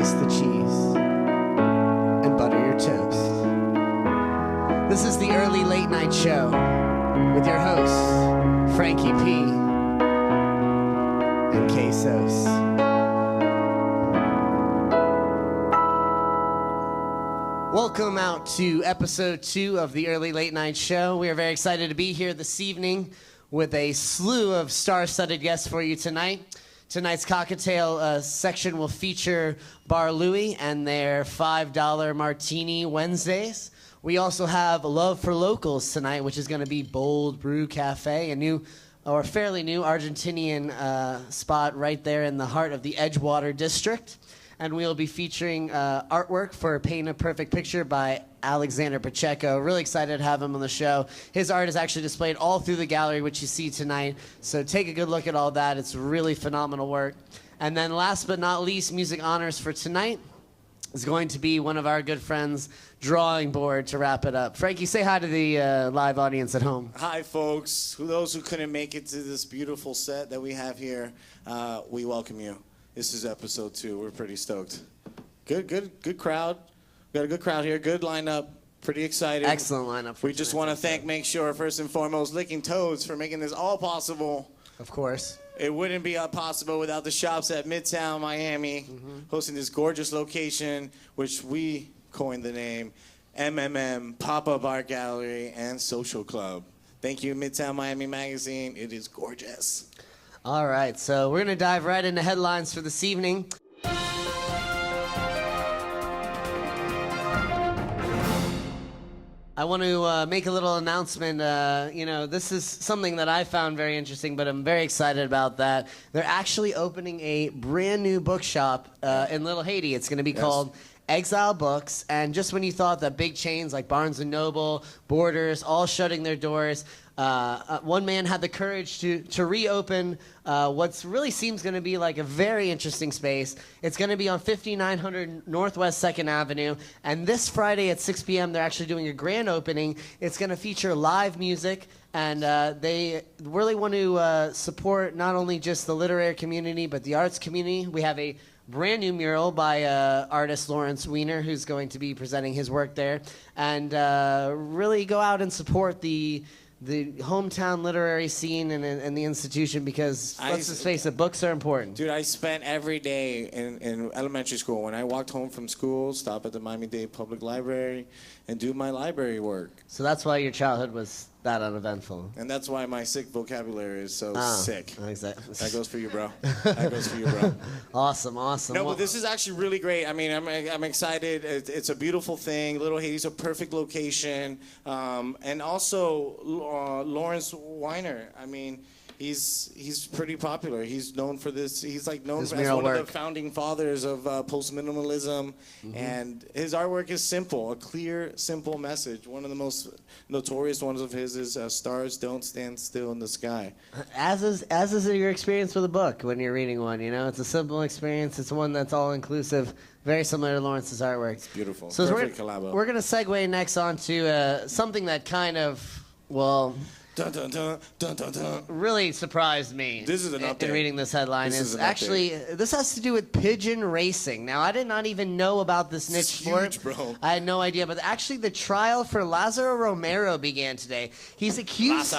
Slice the cheese and butter your toast. This is the early late night show with your hosts, Frankie P and K-Sos. Welcome out to episode 2 of the early late night show. We are very excited to be here this evening with a slew of star-studded guests for you tonight. Tonight's cocktail section will feature Bar Louie and their $5 Martini Wednesdays. We also have Love for Locals tonight, which is going to be Bold Brew Cafe, a new or fairly new Argentinian spot right there in the heart of the Edgewater district. And we'll be featuring artwork for Paint a Perfect Picture by Alexander Pacheco. Really excited to have him on the show. His art is actually displayed all through the gallery, which you see tonight. So take a good look at all that. It's really phenomenal work. And then last but not least, music honors for tonight is going to be one of our good friends, Drawing Board, to wrap it up. Frankie, say hi to the live audience at home. Hi, folks. Those who couldn't make it to this beautiful set that we have here, we welcome you. This is episode 2. We're pretty stoked. Good crowd. We got a good crowd here. Good lineup. Pretty excited. Excellent lineup. We just want to make sure, first and foremost, Licking Toads for making this all possible. Of course. It wouldn't be possible without the shops at Midtown Miami, hosting this gorgeous location, which we coined the name MMM, Pop-Up Art Gallery and Social Club. Thank you, Midtown Miami Magazine. It is gorgeous. All right, so we're going to dive right into headlines for this evening. I want to make a little announcement. This is something that I found very interesting, but I'm very excited about that. They're actually opening a brand new bookshop in Little Haiti. It's going to be called Exile Books, and just when you thought that big chains like Barnes & Noble, Borders, all shutting their doors, one man had the courage to reopen what really seems going to be like a very interesting space. It's going to be on 5900 Northwest 2nd Avenue, and this Friday at 6 p.m. they're actually doing a grand opening. It's going to feature live music, and they really want to support not only just the literary community, but the arts community. We have a brand new mural by artist Lawrence Weiner, who's going to be presenting his work there, and really go out and support the hometown literary scene and the institution, because let's just face it, books are important. Dude, I spent every day in elementary school. When I walked home from school, stop at the Miami-Dade Public Library and do my library work. So that's why your childhood was that uneventful. And that's why my sick vocabulary is so sick. Exactly. That goes for you, bro. That goes for you, bro. Awesome. No, but this is actually really great. I mean, I'm excited. It's a beautiful thing. Little Haiti's a perfect location. And also, Lawrence Weiner. I mean, he's pretty popular. He's known for this. He's like known as one of the founding fathers of post-minimalism. And his artwork is simple, a clear, simple message. One of the most notorious ones of his is "Stars Don't Stand Still in the Sky." As is your experience with a book when you're reading one. You know, it's a simple experience. It's one that's all inclusive. Very similar to Lawrence's artwork. It's beautiful. So perfect collabo. We're gonna segue next onto something that kind of Dun, dun, dun, dun, dun, dun. really surprised me. This is an update. In reading this headline This has to do with pigeon racing. Now, I did not even know about this niche sport. Huge, bro. I had no idea, but actually the trial for Lazaro Romero began today. He's accused...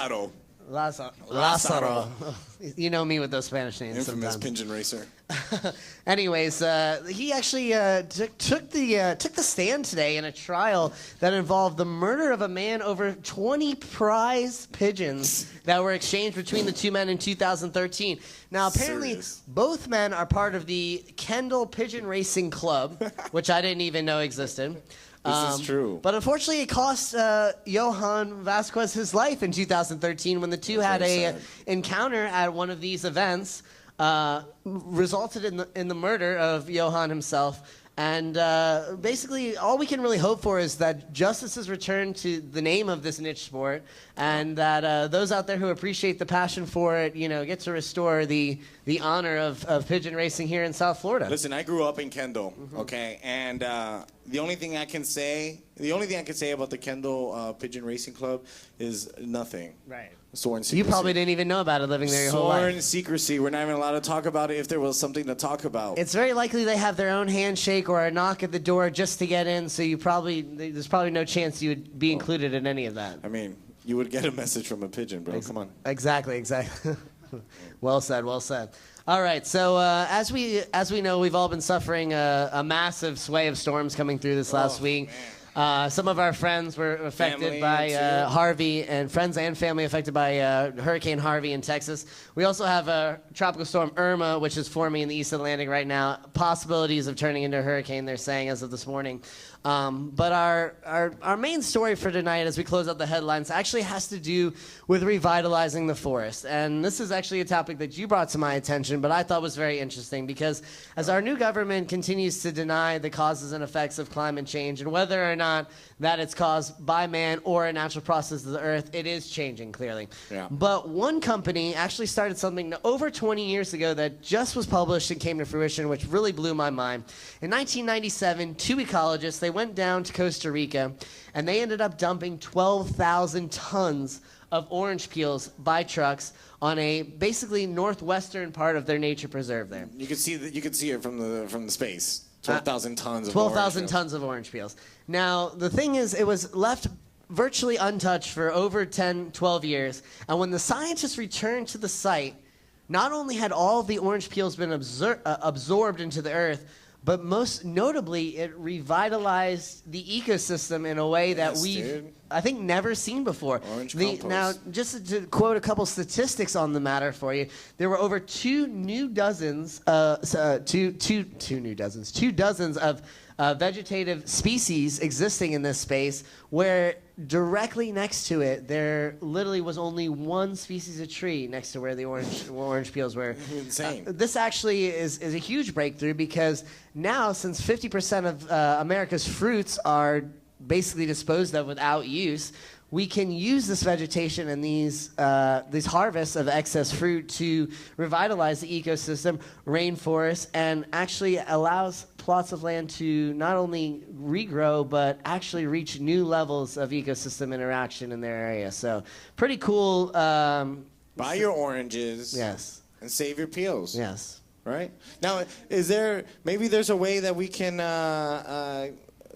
Lazaro. You know me with those Spanish names. Infamous sometimes. pigeon racer. Anyways, he actually took the stand today in a trial that involved the murder of a man over 20 prize pigeons that were exchanged between the two men in 2013. Now, apparently, both men are part of the Kendall Pigeon Racing Club, which I didn't even know existed. This is true. But unfortunately, it cost Johan Vasquez his life in 2013 when the two had a encounter at one of these events, resulted in the murder of Johan himself. And basically, all we can really hope for is that justice is returned to the name of this niche sport, and that those out there who appreciate the passion for it, get to restore the honor of pigeon racing here in South Florida. Listen, I grew up in Kendall, okay, and the only thing I can say about the Kendall Pigeon Racing Club is nothing. Right. Sworn secrecy. You probably didn't even know about it living there your whole life. Sworn secrecy. We're not even allowed to talk about it if there was something to talk about. It's very likely they have their own handshake or a knock at the door just to get in, so there's probably no chance you would be included in any of that. I mean, you would get a message from a pigeon, bro. Come on. Exactly. Well said. All right, so as we know, we've all been suffering a massive sway of storms coming through this last week. Man. Some of our friends were affected Family, by too. Harvey, and friends and family affected by Hurricane Harvey in Texas. We also have Tropical Storm Irma, which is forming in the East Atlantic right now. Possibilities of turning into a hurricane, they're saying, as of this morning. But our main story for tonight, as we close out the headlines, actually has to do with revitalizing the forest. And this is actually a topic that you brought to my attention, but I thought was very interesting because as our new government continues to deny the causes and effects of climate change and whether or not that it's caused by man or a natural process of the earth, it is changing, clearly. Yeah. But one company actually started something over 20 years ago that just was published and came to fruition, which really blew my mind. In 1997, two ecologists, they went down to Costa Rica, and they ended up dumping 12,000 tons of orange peels by trucks on a basically northwestern part of their nature preserve there. You could see it from the space. 12,000 tons of 12,000 orange tons of orange peels. Now, the thing is, it was left virtually untouched for over 10, 12 years. And when the scientists returned to the site, not only had all of the orange peels been absorbed into the earth, but most notably, it revitalized the ecosystem in a way that we've, I think, never seen before. Orange compost. Now, just to quote a couple statistics on the matter for you, there were over two dozens of vegetative species existing in this space, where directly next to it, there literally was only one species of tree next to where the orange peels were. Insane. This actually is a huge breakthrough because now, since 50% of America's fruits are basically disposed of without use, we can use this vegetation and these harvests of excess fruit to revitalize the ecosystem, rainforest, and actually allows plots of land to not only regrow, but actually reach new levels of ecosystem interaction in their area. So pretty cool. Buy your oranges. Yes. And save your peels. Yes. Right? Now, maybe there's a way that we can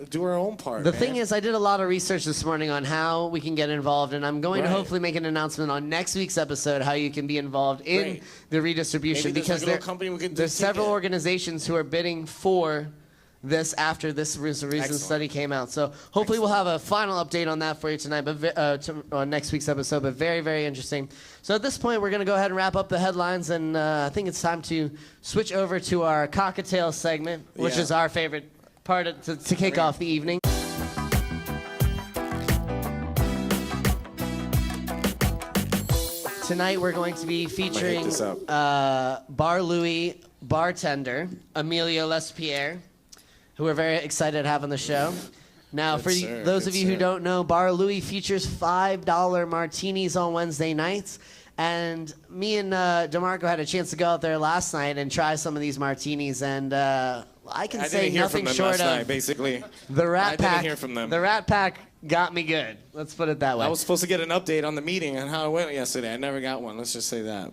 do our own part. The thing is, I did a lot of research this morning on how we can get involved, and I'm going to hopefully make an announcement on next week's episode how you can be involved in the redistribution. Maybe because there's several organizations who are bidding for this after this recent study came out. So hopefully we'll have a final update on that for you tonight, but on next week's episode. But very, very interesting. So at this point, we're going to go ahead and wrap up the headlines, and I think it's time to switch over to our cocktail segment, which is our favorite part to kick off the evening. Tonight we're going to be featuring Bar Louie bartender Emilio Lespier, who we're very excited to have on the show. Now, those of you who don't know, Bar Louie features $5 martinis on Wednesday nights. And me and DeMarco had a chance to go out there last night and try some of these martinis, and I can say nothing short of basically. The Rat Pack. I didn't hear from them. The Rat Pack got me good. Let's put it that way. I was supposed to get an update on the meeting and how it went yesterday. I never got one. Let's just say that.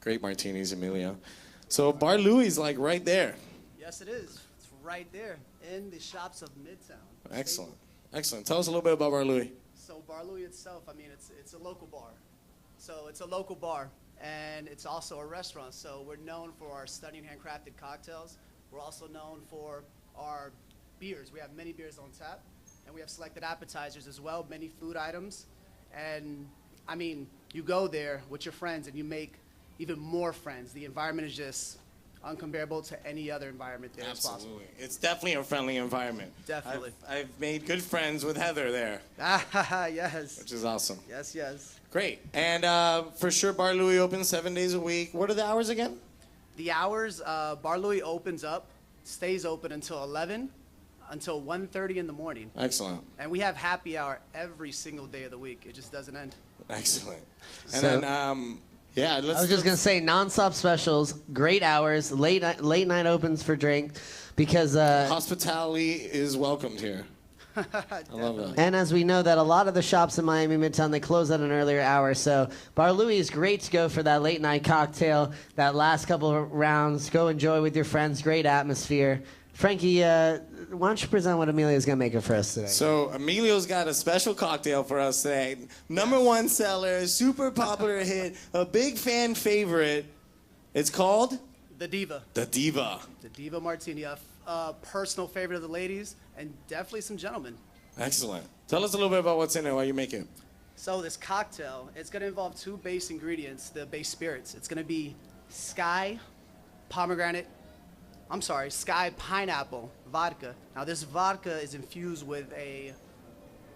Great martinis, Emilio. So Bar Louie's like right there. Yes, it is. It's right there in the shops of Midtown. Excellent. Excellent. Tell us a little bit about Bar Louie. So Bar Louie itself, I mean, it's a local bar. So it's a local bar, and it's also a restaurant. So we're known for our stunning handcrafted cocktails. We're also known for our beers. We have many beers on tap, and we have selected appetizers as well, many food items. And, I mean, you go there with your friends, and you make even more friends. The environment is just uncomparable to any other environment there. Absolutely. It's definitely a friendly environment. Definitely. I've made good friends with Heather there. Yes. Which is awesome. Yes, yes. Great. And for sure, Bar Louie opens 7 days a week. What are the hours again? The hours, Bar Louie opens up, stays open until 11, until 1:30 in the morning. Excellent. And we have happy hour every single day of the week. It just doesn't end. Excellent. So, and then, I was just going to say, nonstop specials, great hours, late night opens for drink, because... hospitality is welcomed here. I love that. And as we know that a lot of the shops in Miami Midtown, they close at an earlier hour. So Bar Louie is great to go for that late night cocktail, that last couple of rounds. Go enjoy with your friends. Great atmosphere. Frankie, why don't you present what Emilio's going to make it for us today? So Emilio's got a special cocktail for us today. #1 seller, super popular hit, a big fan favorite. It's called? The Diva. The Diva. The Diva Martini, a personal favorite of the ladies and definitely some gentlemen. Excellent. Tell us a little bit about what's in it while you make it. So this cocktail, it's going to involve 2 base ingredients, the base spirits. It's going to be Sky Pineapple vodka. Now this vodka is infused with a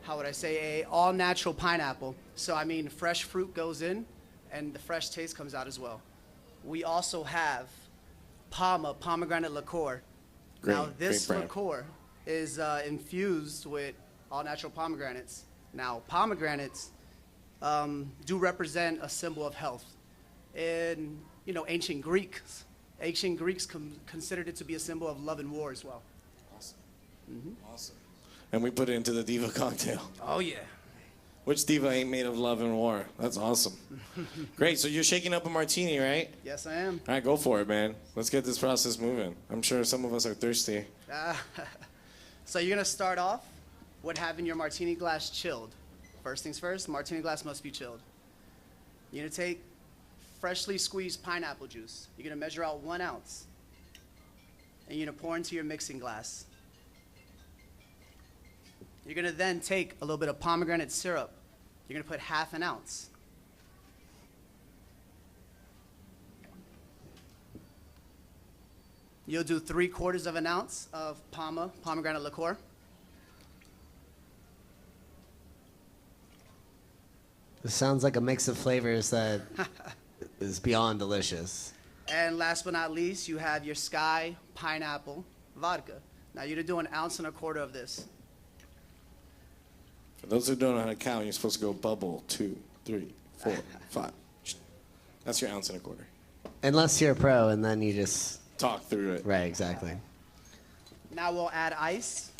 all-natural pineapple. So I mean, fresh fruit goes in and the fresh taste comes out as well. We also have pomegranate liqueur. Now this liqueur is infused with all-natural pomegranates. Now pomegranates do represent a symbol of health. In ancient Greeks considered it to be a symbol of love and war as well. Awesome. Awesome. And we put it into the Diva cocktail. Oh yeah. Which diva ain't made of love and war? That's awesome. Great. So you're shaking up a martini, right? Yes, I am. All right, go for it, man. Let's get this process moving. I'm sure some of us are thirsty. So you're gonna start off with having your martini glass chilled. First things first, martini glass must be chilled. You're gonna take freshly squeezed pineapple juice. You're gonna measure out 1 ounce. And you're gonna pour into your mixing glass. You're gonna then take a little bit of pomegranate syrup. You're gonna put 1/2 ounce. You'll do 3/4 ounce of pomegranate liqueur. This sounds like a mix of flavors that is beyond delicious. And last but not least, you have your Sky Pineapple vodka. Now you're gonna do 1 1/4 ounce of this. For those who don't know how to count, you're supposed to go bubble 2, 3, 4, 5. That's your 1 1/4 ounce. Unless you're a pro, and then you just... Talk through it. Right, exactly. Now we'll add ice.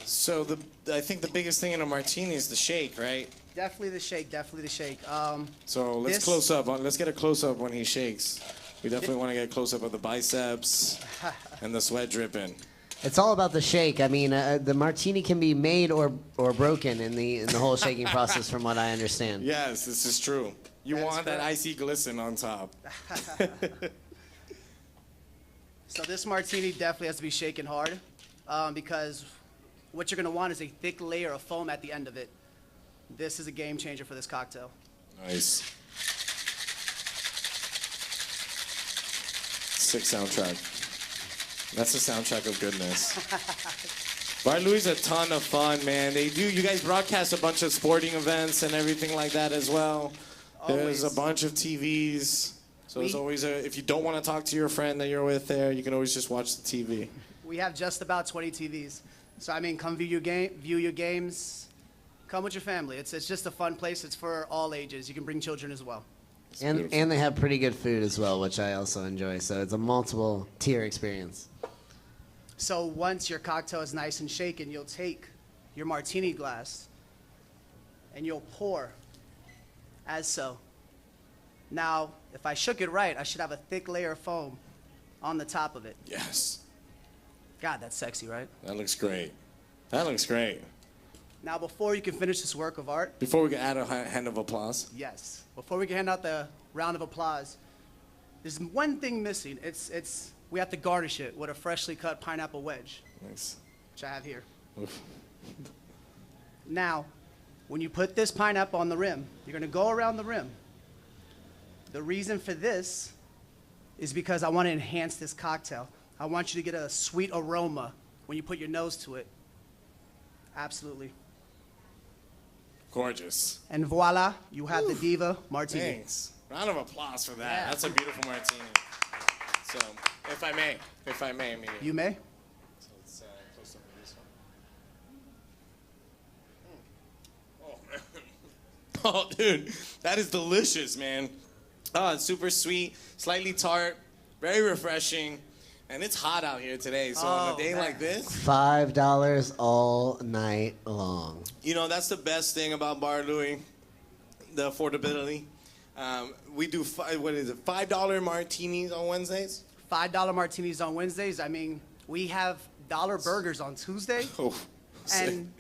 So I think the biggest thing in a martini is the shake, right? Definitely the shake, definitely the shake. So let's close up. Let's get a close up when he shakes. We definitely want to get a close up of the biceps and the sweat dripping. It's all about the shake. I mean, the martini can be made or broken in the whole shaking process, from what I understand. Yes, this is true. You want that icy glisten on top. So this martini definitely has to be shaken hard because what you're going to want is a thick layer of foam at the end of it. This is a game changer for this cocktail. Nice. Sick soundtrack. That's the soundtrack of goodness. Bar Louie's a ton of fun, man. You guys broadcast a bunch of sporting events and everything like that as well. Always. There's a bunch of TVs. So there's always if you don't want to talk to your friend that you're with there, you can always just watch the TV. We have just about 20 TVs. So, I mean, come view your games. Come with your family. It's just a fun place. It's for all ages. You can bring children as well. And they have pretty good food as well, which I also enjoy. So it's a multiple tier experience. So once your cocktail is nice and shaken, you'll take your martini glass and you'll pour as so. Now, if I shook it right, I should have a thick layer of foam on the top of it. Yes. God, that's sexy, right? That looks great. That looks great. Now, before you can finish this work of art, Before we can add a hand of applause. yes, before we can hand out the round of applause, there's one thing missing. We have to garnish it with a freshly cut pineapple wedge, Nice. which I have here. Oof. Now, when you put this pineapple on the rim, you're going to go around the rim. The reason for this is because I want to enhance this cocktail. I want you to get a sweet aroma when you put your nose to it. Absolutely. Gorgeous. And voila, you have the Diva Martini. Thanks. Round of applause for that. Yeah. That's a beautiful martini. So, if I may, Emilio. You may. So let's close up on this one. Oh, man. Oh, dude, that is delicious, man. Oh, it's super sweet, slightly tart, very refreshing. And it's hot out here today, so on a day like this, $5 all night long. you know, that's the best thing about Bar Louie, the affordability. We do $5 martinis on Wednesdays. $5 martinis on Wednesdays. I mean, we have dollar burgers on Tuesday. Oh, sick. And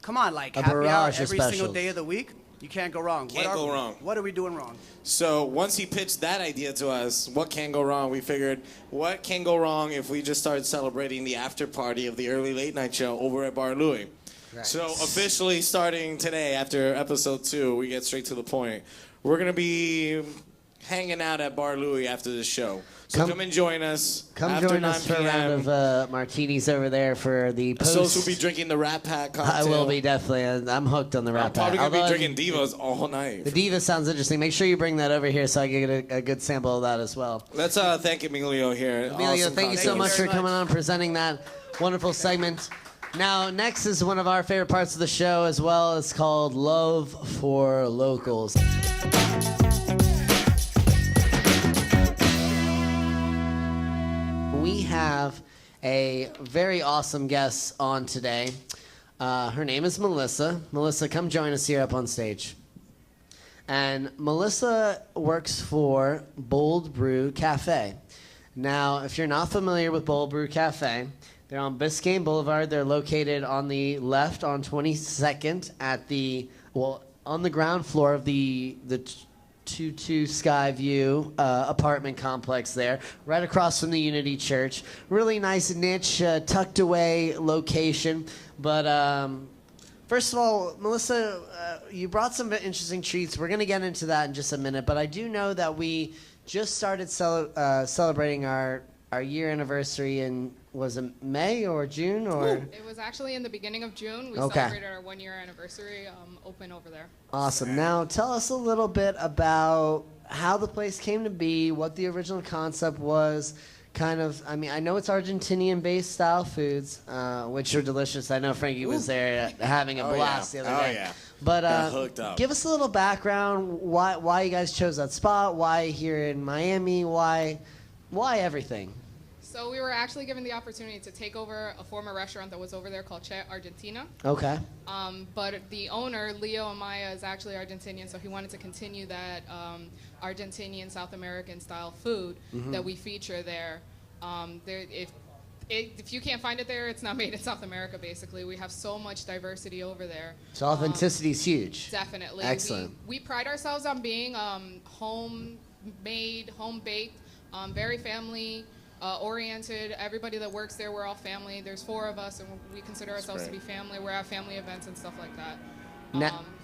come on, like A happy hour barrage of every single specials. day of the week. You can't go wrong. Can't go wrong. What are we doing wrong? So once he pitched that idea to us, what can go wrong? We figured, what can go wrong if we just started celebrating the after party of the early late night show over at Bar Louie? Right. So officially starting today, after episode 2, we get straight to the point. We're gonna be hanging out at Bar Louie after the show. So come and join us. Come after join 9 us for a round of martinis over there for the post. Sos will be drinking the Rat Pack cocktail. I will be, definitely. I'm hooked on the I'm Rat Pack. probably gonna be Although drinking Divas all night. The Diva sounds interesting. Make sure you bring that over here so I can get a good sample of that as well. Let's thank Emilio here. Emilio, Awesome thank you so cocktails. much for very coming much. on, presenting that wonderful segment. Now, next is one of our favorite parts of the show as well. It's called Love for Locals. We have a very awesome guest on today. Her name is Melissa. Melissa, come join us here up on stage. And Melissa works for Bold Brew Cafe. Now, if you're not familiar with Bold Brew Cafe, they're on Biscayne Boulevard. They're located on the left on 22nd at on the ground floor of the 22 Skyview apartment complex there, right across from the Unity Church. Really nice niche, tucked away location. But first of all, Melissa, you brought some interesting treats. We're going to get into that in just a minute. But I do know that we just started celebrating our year anniversary in, was it May or June? Or It was actually in the beginning of June. We Okay. celebrated our 1-year anniversary open over there. Awesome. Now, tell us a little bit about how the place came to be, what the original concept was. Kind of, I mean, I know it's Argentinian-based style foods, which are delicious. I know Frankie was there having a blast the other day. Oh, yeah. But Got hooked up. give us a little background. Why you guys chose that spot? Why here in Miami? Why everything? So we were actually given the opportunity to take over a former restaurant that was over there called Che Argentina. Okay. But the owner, Leo Amaya, is actually Argentinian, so he wanted to continue that Argentinian South American style food that we feature there. If you can't find it there, it's not made in South America, basically. We have so much diversity over there. So authenticity is huge. Definitely. Excellent. We pride ourselves on being homemade, home-baked, very family oriented. Everybody that works there, we're all family. There's 4 of us, and we consider ourselves to be family. We're at family events and stuff like that.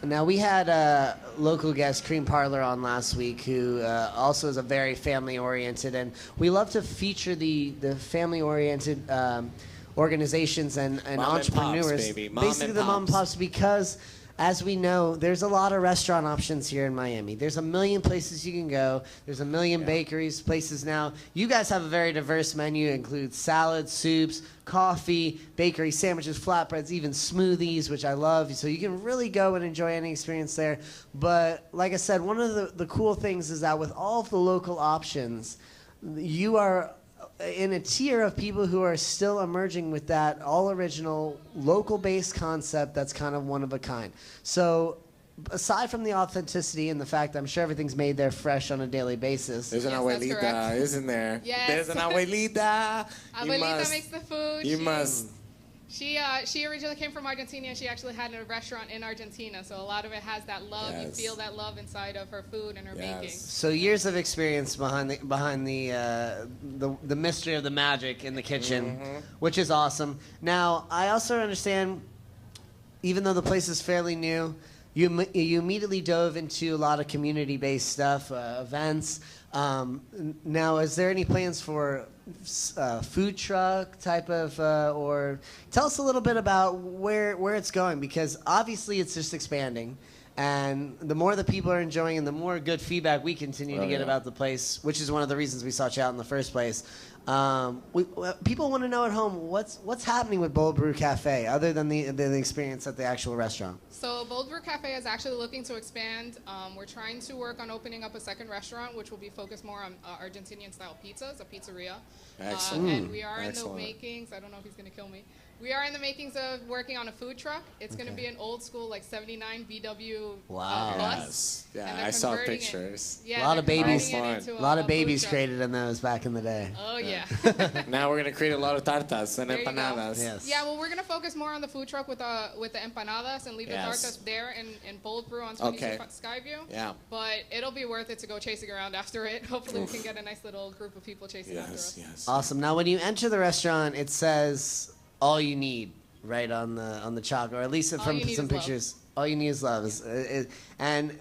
Now we had a local guest, Cream Parlor, on last week, who also is a very family-oriented, and we love to feature the family-oriented organizations and Mom and entrepreneurs. pops, baby. Mom Basically, and the mom and pops. pops, because as we know, there's a lot of restaurant options here in Miami. There's a million places you can go. There's a million bakeries, places now. You guys have a very diverse menu. It includes salads, soups, coffee, bakery, sandwiches, flatbreads, even smoothies, which I love. So you can really go and enjoy any experience there. But like I said, one of the cool things is that with all of the local options, you are in a tier of people who are still emerging with that all original local-based concept that's kind of one of a kind. So aside from the authenticity and the fact that I'm sure everything's made there fresh on a daily basis. There's an Yes, that's abuelita, correct. isn't there? Yes. There's an abuelita. You Abuelita must. makes the food. You must. She originally came from Argentina, and she actually had a restaurant in Argentina. So a lot of it has that love. Yes. You feel that love inside of her food and her baking. So years of experience behind the mystery of the magic in the kitchen, which is awesome. Now, I also understand, even though the place is fairly new, you immediately dove into a lot of community-based stuff, events. Now, is there any plans for food truck type of, or tell us a little bit about where it's going, because obviously it's just expanding. And the more the people are enjoying and the more good feedback we continue to get about the place, which is one of the reasons we sought you out in the first place. People want to know at home what's happening with Bold Brew Cafe other than the experience at the actual restaurant. So Bold Brew Cafe is actually looking to expand. We're trying to work on opening up a second restaurant, which will be focused more on Argentinian-style pizzas, a pizzeria. Excellent. And we are in the makings. I don't know if he's going to kill me. We are in the makings of working on a food truck. It's going to be an old school, like 79 VW bus. Yeah, I saw pictures. Yeah, a lot of babies. A lot of babies created in those back in the day. Oh yeah. Now we're gonna create a lot of tartas and There you go. empanadas. Yes. Yeah, well, we're gonna focus more on the food truck with the empanadas and leave the tartas there in Bold Brew on 22 Skyview. Yeah. But it'll be worth it to go chasing around after it. Hopefully, we can get a nice little group of people chasing after us. Yes. Awesome. Now, when you enter the restaurant, it says all you need right on the chalk, or at least from some pictures. All you need is love. And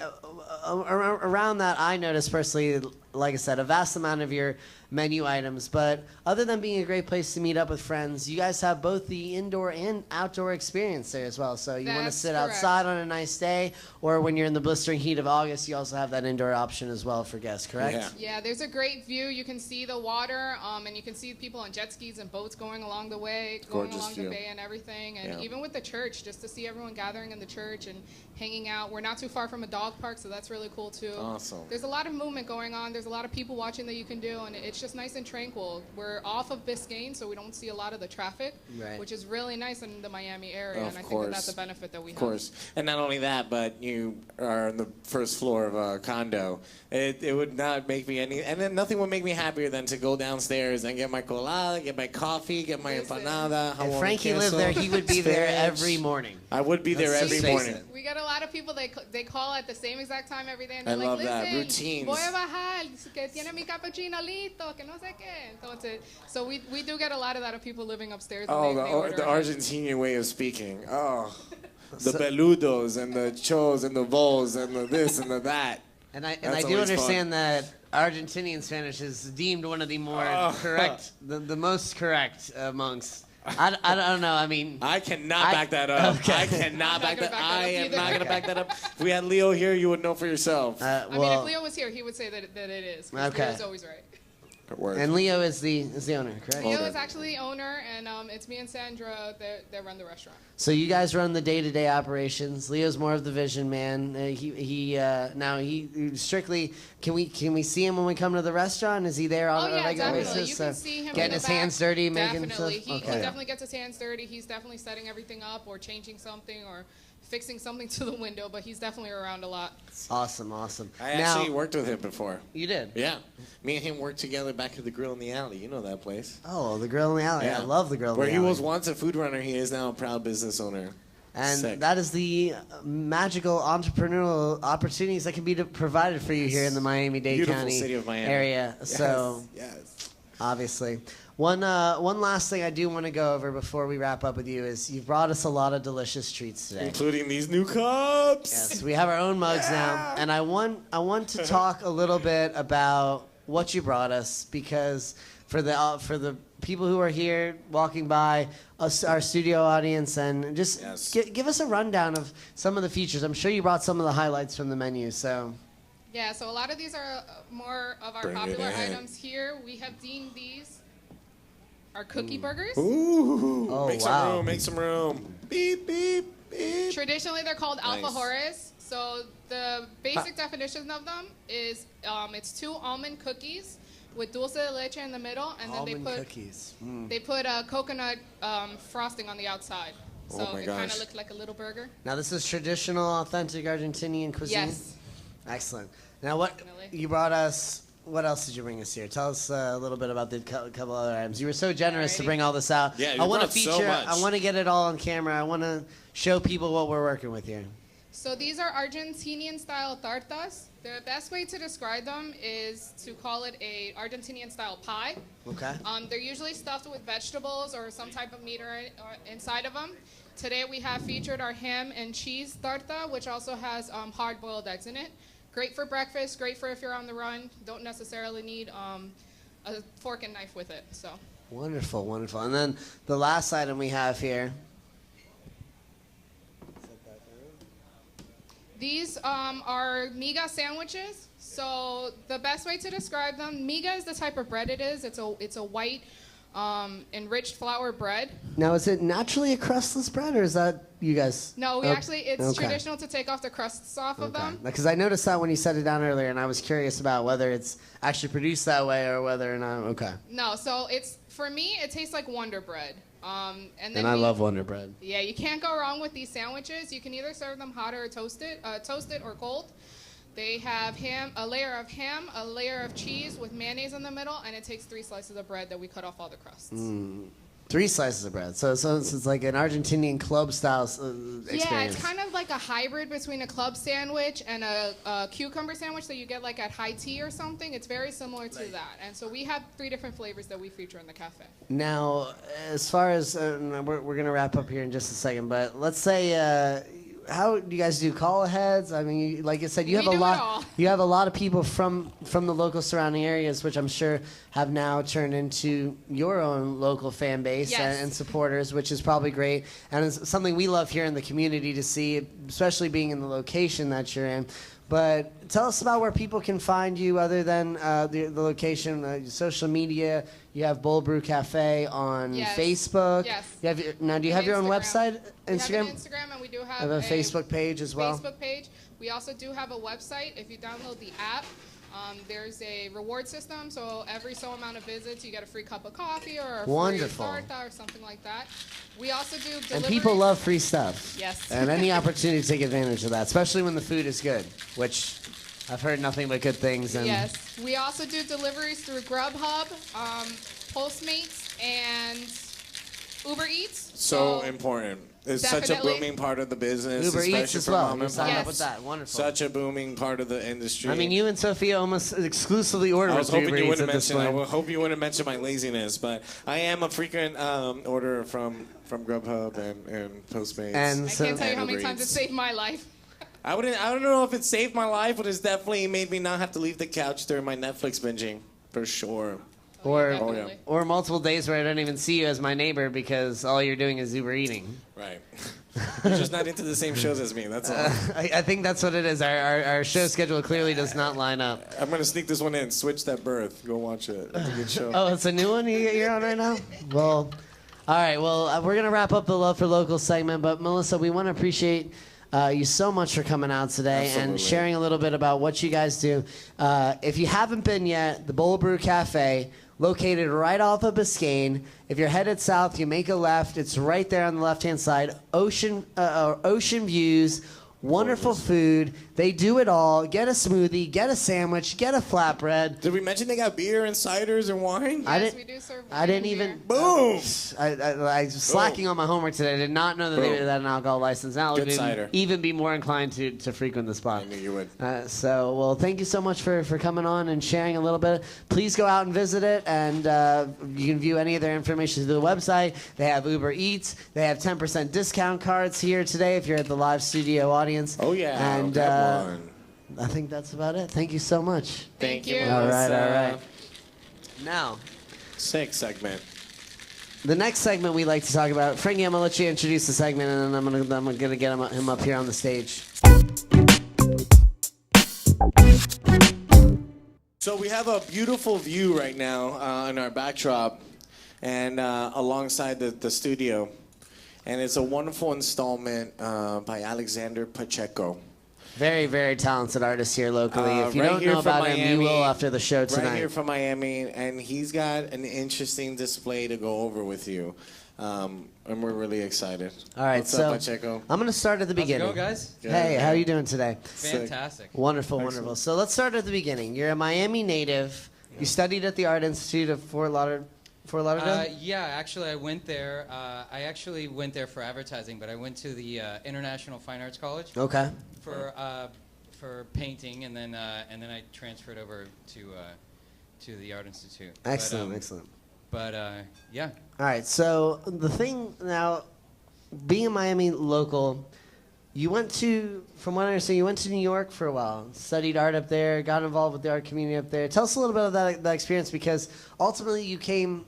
around that, I noticed personally, like I said, a vast amount of your menu items. But other than being a great place to meet up with friends, you guys have both the indoor and outdoor experience there as well. So you want to sit outside on a nice day, or when you're in the blistering heat of August, you also have that indoor option as well for guests, correct? Yeah, there's a great view. You can see the water, and you can see people on jet skis and boats going along the way, going along the bay and everything. And even with the church, just to see everyone gathering in the church and hanging out. We're not too far from a dog park, so that's really cool too. Awesome. There's a lot of movement going on. There's a lot of people watching that you can do, and it's just nice and tranquil. We're off of Biscayne, so we don't see a lot of the traffic, which is really nice in the Miami area, and I think that's a benefit that we have. Of course. And not only that, but you are on the first floor of a condo. It would not make me and then nothing would make me happier than to go downstairs and get my colada, get my coffee, get my empanada. If Frankie lived there, he would be there every morning. I would be there every morning. We got a lot of people, they call at the same exact time every day, and they're I like, love listen, that. Routines. voy a bajar, que tiene mi cappuccino listo, que no sé qué. Entonces, so we do get a lot of that of people living upstairs. The Argentinian way of speaking. Oh, the beludos and the chos and the vols and the this and the that. And I do understand that Argentinian Spanish is deemed one of the more correct, the most correct amongst. I don't know. I mean, I cannot back that up. Okay. I cannot back that. I am not gonna back that up. If we had Leo here, you would know for yourself. I mean, if Leo was here, he would say that it is. Okay. Leo's always right. And Leo is the owner, correct? Leo is actually the owner, and it's me and Sandra that run the restaurant. So you guys run the day-to-day operations. Leo's more of the vision man. He strictly. Can we see him when we come to the restaurant? Is he there on a regular basis? You can see him getting his hands dirty, making stuff. He definitely gets his hands dirty. He's definitely setting everything up or changing something or fixing something to the window, but he's definitely around a lot. Awesome. I actually worked with him before. You did? Yeah. Me and him worked together back at the Grill in the Alley. You know that place. Oh, the Grill in the Alley. Yeah. I love the Grill in the Alley. Where he was once a food runner, he is now a proud business owner. And Sick. that is the magical entrepreneurial opportunities that can be provided for you here in the Miami-Dade County city of Miami. area. Yes. So, obviously. One last thing I do want to go over before we wrap up with you is you've brought us a lot of delicious treats today, including these new cups. Yes, we have our own mugs now, and I want to talk a little bit about what you brought us, because for the people who are here walking by, our studio audience, and just give us a rundown of some of the features. I'm sure you brought some of the highlights from the menu, so. Yeah, so a lot of these are more of our popular items here. We have deemed these our cookie burgers. Ooh, oh, make some room. Beep, beep, beep. Traditionally, they're called alfajores. So the basic definition of them is it's 2 almond cookies with dulce de leche in the middle, and then they put coconut frosting on the outside. So it kind of looks like a little burger. Now this is traditional, authentic Argentinian cuisine? Yes. Excellent. Now you brought us, what else did you bring us here? Tell us a little bit about the couple other items. You were so generous to bring all this out. Yeah, I want to feature. So much. I want to get it all on camera. I want to show people what we're working with here. So these are Argentinian-style tartas. The best way to describe them is to call it a Argentinian-style pie. Okay. They're usually stuffed with vegetables or some type of meat or inside of them. Today we have featured our ham and cheese tarta, which also has hard-boiled eggs in it. Great for breakfast, great for if you're on the run. Don't necessarily need a fork and knife with it. So. Wonderful, wonderful. And then the last item we have here. These are miga sandwiches. So the best way to describe them, miga is the type of bread it is. It's a white enriched flour bread. Now, is it naturally a crustless bread, or is that you guys? No, it's okay. traditional to take off the crusts off of them. Because I noticed that when you set it down earlier, and I was curious about whether it's actually produced that way or whether or not. Okay. No, so for me, it tastes like Wonder Bread. And I love Wonder Bread. Yeah, you can't go wrong with these sandwiches. You can either serve them hot or toasted or cold. They have a layer of ham, a layer of cheese with mayonnaise in the middle, and it takes 3 slices of bread that we cut off all the crusts. 3 slices of bread. So it's like an Argentinian club style experience. Yeah, it's kind of like a hybrid between a club sandwich and a cucumber sandwich that you get like at high tea or something. It's very similar to that. And so we have 3 different flavors that we feature in the cafe. Now, as far as we're going to wrap up here in just a second, but let's say. How do you guys do call aheads? I mean, like I said, you have a lot of people from the local surrounding areas, which I'm sure have now turned into your own local fan base and supporters, which is probably great. And it's something we love here in the community to see, especially being in the location that you're in. But tell us about where people can find you other than the location, social media. You have Bold Brew Cafe on Facebook. Yes. Do you have your own website? Instagram? We have an Instagram, and we do have a Facebook page as well. Facebook page. We also do have a website. If you download the app, there's a reward system. So every so amount of visits, you get a free cup of coffee or a free torta or something like that. We also do deliveries. And people love free stuff. Yes. And any opportunity to take advantage of that, especially when the food is good, which I've heard nothing but good things. And yes. We also do deliveries through Grubhub, Postmates, and Uber Eats. So important. It's such a booming part of the business. Uber Eats as well. You signed up with that. Wonderful. Such a booming part of the industry. I mean, you and Sophia almost exclusively order with Uber Eats at this point. I hope you wouldn't mention my laziness, but I am a frequent orderer from Grubhub and Postmates. And I can't tell you how many times it saved my life. I don't know if it saved my life, but it's definitely made me not have to leave the couch during my Netflix binging, for sure. Or multiple days where I don't even see you as my neighbor because all you're doing is Uber eating. Right. You're just not into the same shows as me, that's all. I think that's what it is. Our show schedule clearly does not line up. I'm going to sneak this one in. Switch That Birth. Go watch it. It's a good show. Oh, it's a new one you're on right now? Well, all right. Well, we're going to wrap up the Love for Local segment, but Melissa, we want to appreciate you so much for coming out today and sharing a little bit about what you guys do. If you haven't been yet, the Bold Brew Cafe, located right off of Biscayne. If you're headed south, you make a left. It's right there on the left-hand side. Ocean views, wonderful food. They do it all. Get a smoothie, get a sandwich, get a flatbread. Did we mention they got beer and ciders and wine? Yes, we do serve wine. I didn't even. Boom! I was slacking on my homework today. I did not know that they had an alcohol license. Now Good cider. Even be more inclined to frequent the spot. I knew you would. Well, thank you so much for coming on and sharing a little bit. Please go out and visit it, and you can view any of their information through the website. They have Uber Eats. They have 10% discount cards here today if you're at the live studio audience. Oh, yeah. And I think that's about it. Thank you so much. Thank you. All right. Now, Sixth segment. the next segment we like to talk about. Frankie, I'm gonna let you introduce the segment, and then I'm gonna get him up here on the stage. So we have a beautiful view right now in our backdrop, and alongside the studio, and it's a wonderful installment by Alexander Pacheco. Very, very talented artist here locally. If you right don't here know from about him, you Miami, will after the show tonight. Right here from Miami, and he's got an interesting display to go over with you. And we're really excited. All right, What's so up, Pacheco? I'm going to start at the beginning. How's it going, guys? Good. Hey, how are you doing today? Fantastic. Wonderful, wonderful. So let's start at the beginning. You're a Miami native. You studied at the Art Institute of Fort Lauderdale? Yeah, actually, I went there. I actually went there for advertising, but I went to the International Fine Arts College. Okay. For painting, and then I transferred over to the Art Institute. Excellent, excellent. But yeah. All right, so the thing now, being a Miami local, you went to, from what I understand, you went to New York for a while, studied art up there, got involved with the art community up there. Tell us a little bit of that experience, because ultimately you came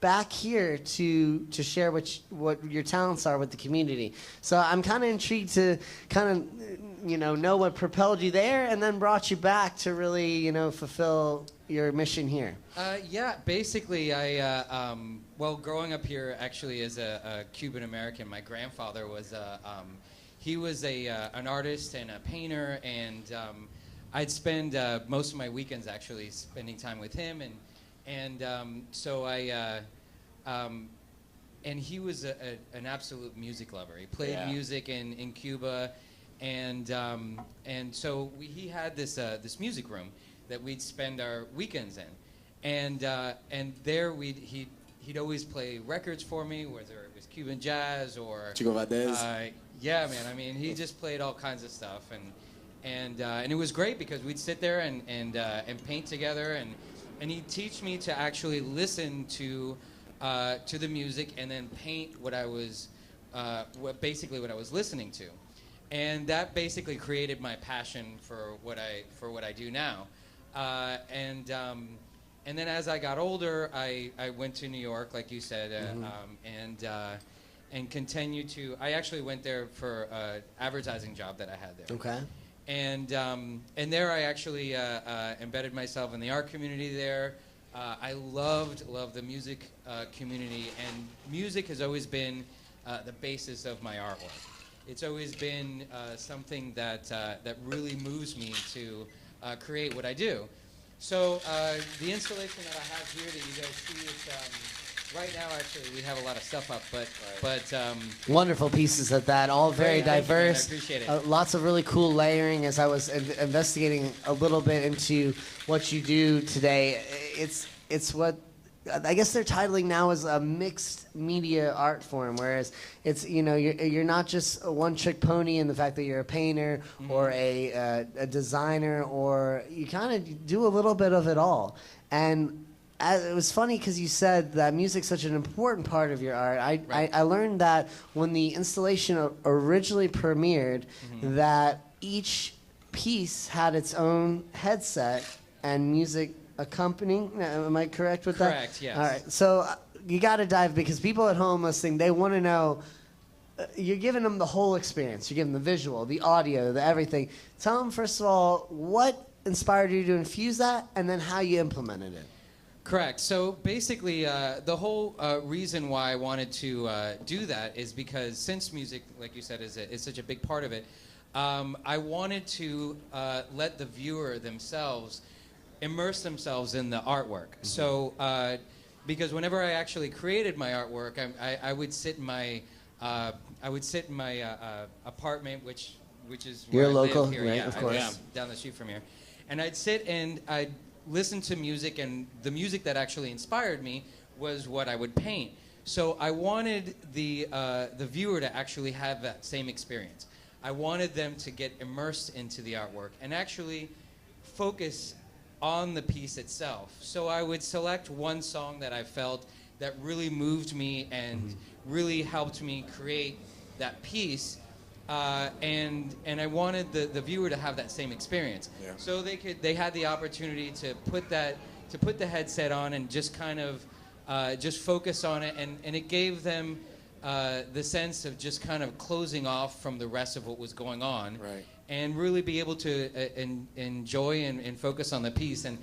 back here to share what your talents are with the community. So I'm kind of intrigued to kind of know what propelled you there and then brought you back to really fulfill your mission here. Yeah, basically, well, growing up here actually as a Cuban American, my grandfather was he was an artist and a painter, and I'd spend most of my weekends actually spending time with him, so and he was an absolute music lover. He played music in Cuba, and so he had this music room that we'd spend our weekends in, and there he'd always play records for me, whether it was Cuban jazz or Chico Valdez. Yeah, man. I mean, he just played all kinds of stuff, and it was great because we'd sit there and paint together, and he'd teach me to actually listen to the music and then paint what I was basically what I was listening to, and that basically created my passion for what I do now. And then as I got older, I went to New York, like you said, and continued to. I actually went there for an advertising job that I had there. Okay. And there I actually embedded myself in the art community there. I loved the music community, and music has always been the basis of my artwork. It's always been something that really moves me to create what I do. So the installation that I have here that you guys see is right now actually we have a lot of stuff up, but wonderful pieces at that, all very diverse. Thank you, man. I appreciate it. Lots of really cool layering. As I was investigating a little bit into what you do today, it's what I guess they're titling now as a mixed media art form, whereas it's you're not just a one-trick pony in the fact that you're a painter or a designer, or you kind of do a little bit of it all. And it was funny because you said that music's such an important part of your art. I learned that when the installation originally premiered, that each piece had its own headset and music accompanying. Am I correct with that? Correct, yes. All right. So you got to dive, because people at home listening, they want to know, you're giving them the whole experience. You're giving them the visual, the audio, the everything. Tell them, first of all, what inspired you to infuse that, and then how you implemented it. Correct. So basically, the whole reason why I wanted to do that is because since music, like you said, is such a big part of it, I wanted to let the viewer themselves immerse themselves in the artwork. So, because whenever I actually created my artwork, I would sit in my apartment, which is where You're I local, live here. right? Yeah, Of course. I live down the street from here, and I'd sit and I'd listen to music, and the music that actually inspired me was what I would paint. So I wanted the viewer to actually have that same experience. I wanted them to get immersed into the artwork and actually focus on the piece itself. So I would select one song that I felt that really moved me and really helped me create that piece, and I wanted the viewer to have that same experience. Yeah. So they had the opportunity to put the headset on and just kind of just focus on it, and it gave them the sense of just kind of closing off from the rest of what was going on. Right. And really be able to enjoy and focus on the piece. And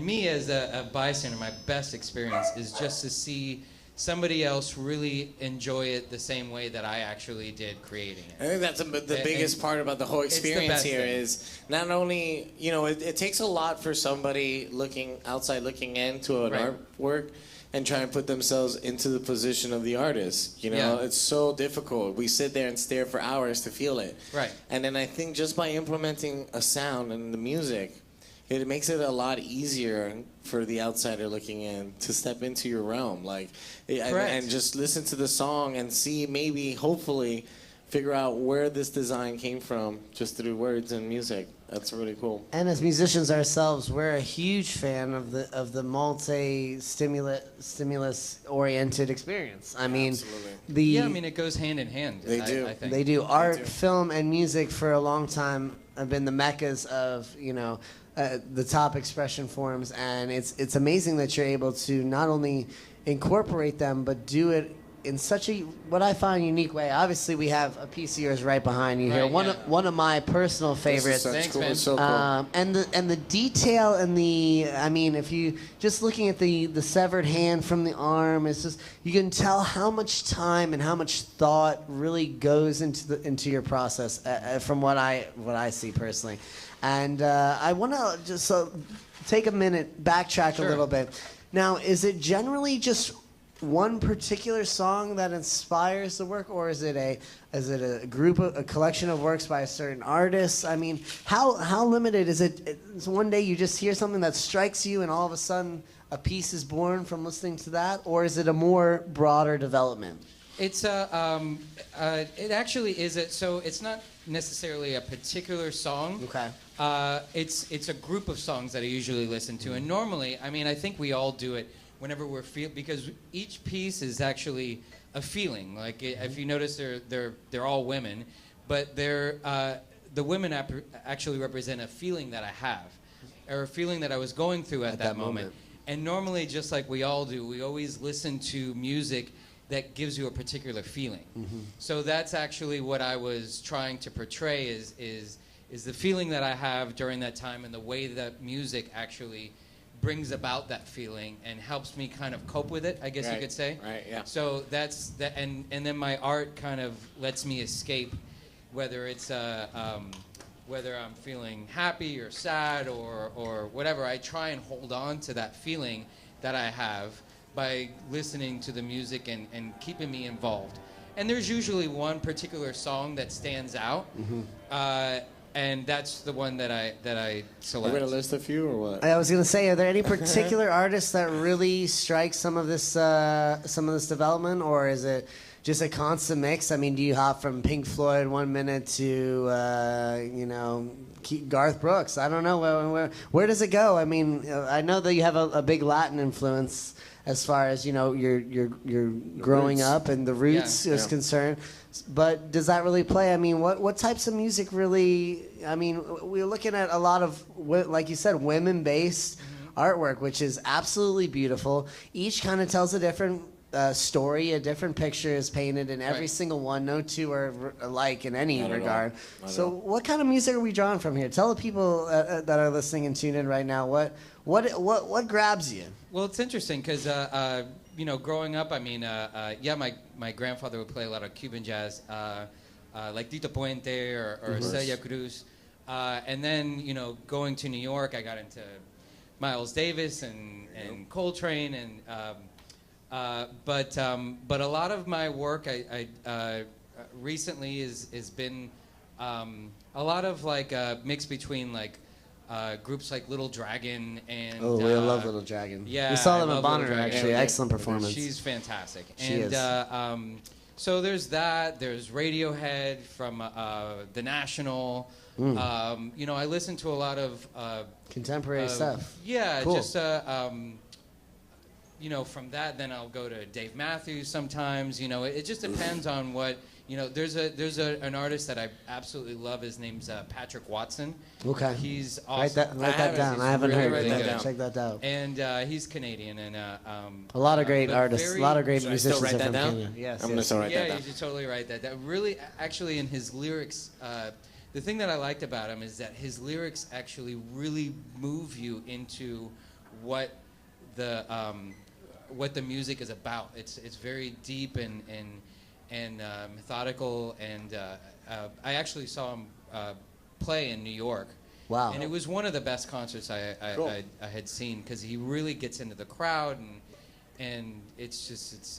me as a bystander, my best experience is just to see somebody else really enjoy it the same way that I actually did creating it. I think that's the biggest part about the whole experience here thing. is not only, it takes a lot for somebody looking into an artwork and try and put themselves into the position of the artist. It's so difficult. We sit there and stare for hours to feel it. Right. And then I think just by implementing a sound and the music, it makes it a lot easier for the outsider looking in to step into your realm, and just listen to the song and see, maybe, hopefully, figure out where this design came from just through words and music. That's really cool. And as musicians ourselves, we're a huge fan of the stimulus oriented experience. I mean, it goes hand in hand. They do. I think. They do. Art, film, and music for a long time have been the meccas of the top expression forms, and it's amazing that you're able to not only incorporate them, but do it in such a, what I find, unique way. Obviously, we have a piece of yours right behind you here. Right, One of my personal favorites. Thanks, cool. man. It's so cool. And the detail and the, I mean, if you just looking at the severed hand from the arm, it's just, you can tell how much time and how much thought really goes into your process from what I see personally. And I want to just take a minute, backtrack a little bit. Now, is it generally just one particular song that inspires the work, or is it a group a collection of works by a certain artist? I mean, how limited is it? It's one day you just hear something that strikes you, and all of a sudden a piece is born from listening to that, or is it a more broader development? It's it actually is it. So it's not necessarily a particular song. Okay. It's a group of songs that I usually listen to, and normally, I mean, I think we all do it whenever we're because each piece is actually a feeling. Like if you notice, they're all women, but the women actually represent a feeling that I have, or a feeling that I was going through at that moment. And normally, just like we all do, we always listen to music that gives you a particular feeling. So that's actually what I was trying to portray is the feeling that I have during that time, and the way that music actually brings about that feeling and helps me kind of cope with it, I guess you could say. Right, yeah. So that's that, and then my art kind of lets me escape, whether it's whether I'm feeling happy or sad or whatever. I try and hold on to that feeling that I have by listening to the music and keeping me involved. And there's usually one particular song that stands out. And that's the one that I select. We're gonna list a few or what? I was gonna say, are there any particular artists that really strike some of this development, or is it just a constant mix? I mean, do you hop from Pink Floyd 1 minute to Garth Brooks? I don't know. Where does it go? I mean, I know that you have a big Latin influence as far as your growing up and the roots is concerned. But does that really play? I mean, what types of music really? I mean, we're looking at a lot of, like you said, women-based artwork, which is absolutely beautiful. Each kind of tells a different story, a different picture is painted in every single one. No two are alike in any regard. So, what kind of music are we drawing from here? Tell the people that are listening and tuned in right now what grabs you. Well, it's interesting because growing up, I mean, my grandfather would play a lot of Cuban jazz, like Tito Puente or Celia Cruz, and then going to New York, I got into Miles Davis and Coltrane, and but a lot of my work I recently has been a lot of like a mix between like groups like Little Dragon and we love Little Dragon. Yeah, we saw them I at love Bonner Little Dragon. actually. Excellent performance. She's fantastic. She is. So there's that. There's Radiohead from The National. I listen to a lot of contemporary stuff. Yeah, cool. just from that, then I'll go to Dave Matthews sometimes. It just depends on what. There's an artist that I absolutely love. His name's Patrick Watson. Okay. He's awesome. Write that down. I haven't heard really it. Check that out. And he's Canadian, and a lot of great artists, a lot of great musicians are from Canada. Yes, I'm gonna still write that down. Yeah, you should totally write that down. Really, actually, in his lyrics, the thing that I liked about him is that his lyrics actually really move you into what the music is about. It's very deep and methodical, and I actually saw him play in New York. Wow! And it was one of the best concerts I had seen, because he really gets into the crowd, and it's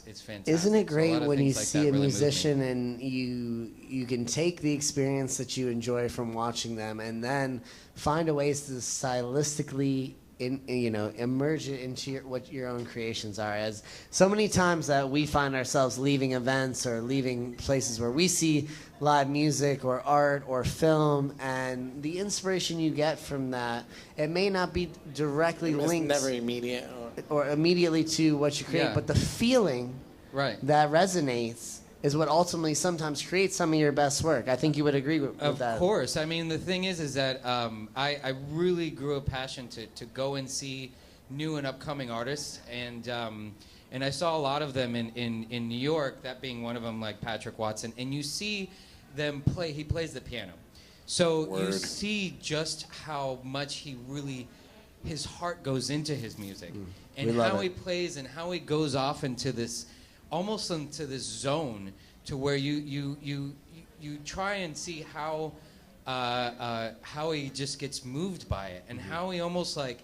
fantastic. Isn't it great when you see a really musician and you can take the experience that you enjoy from watching them, and then find a ways to stylistically emerge it into what your own creations are. As so many times that we find ourselves leaving events or leaving places where we see live music or art or film, and the inspiration you get from that, it may not be directly linked, never immediate, or immediately to what you create, but the feeling that resonates is what ultimately sometimes creates some of your best work. I think you would agree with that. Of course. I mean, the thing is that I really grew a passion to go and see new and upcoming artists, and And I saw a lot of them in New York, that being one of them, like Patrick Watson. And you see them play, he plays the piano. So you see just how much his heart goes into his music. And how he plays and how he goes off into this, almost into this zone to where you try and see how he just gets moved by it and how he almost like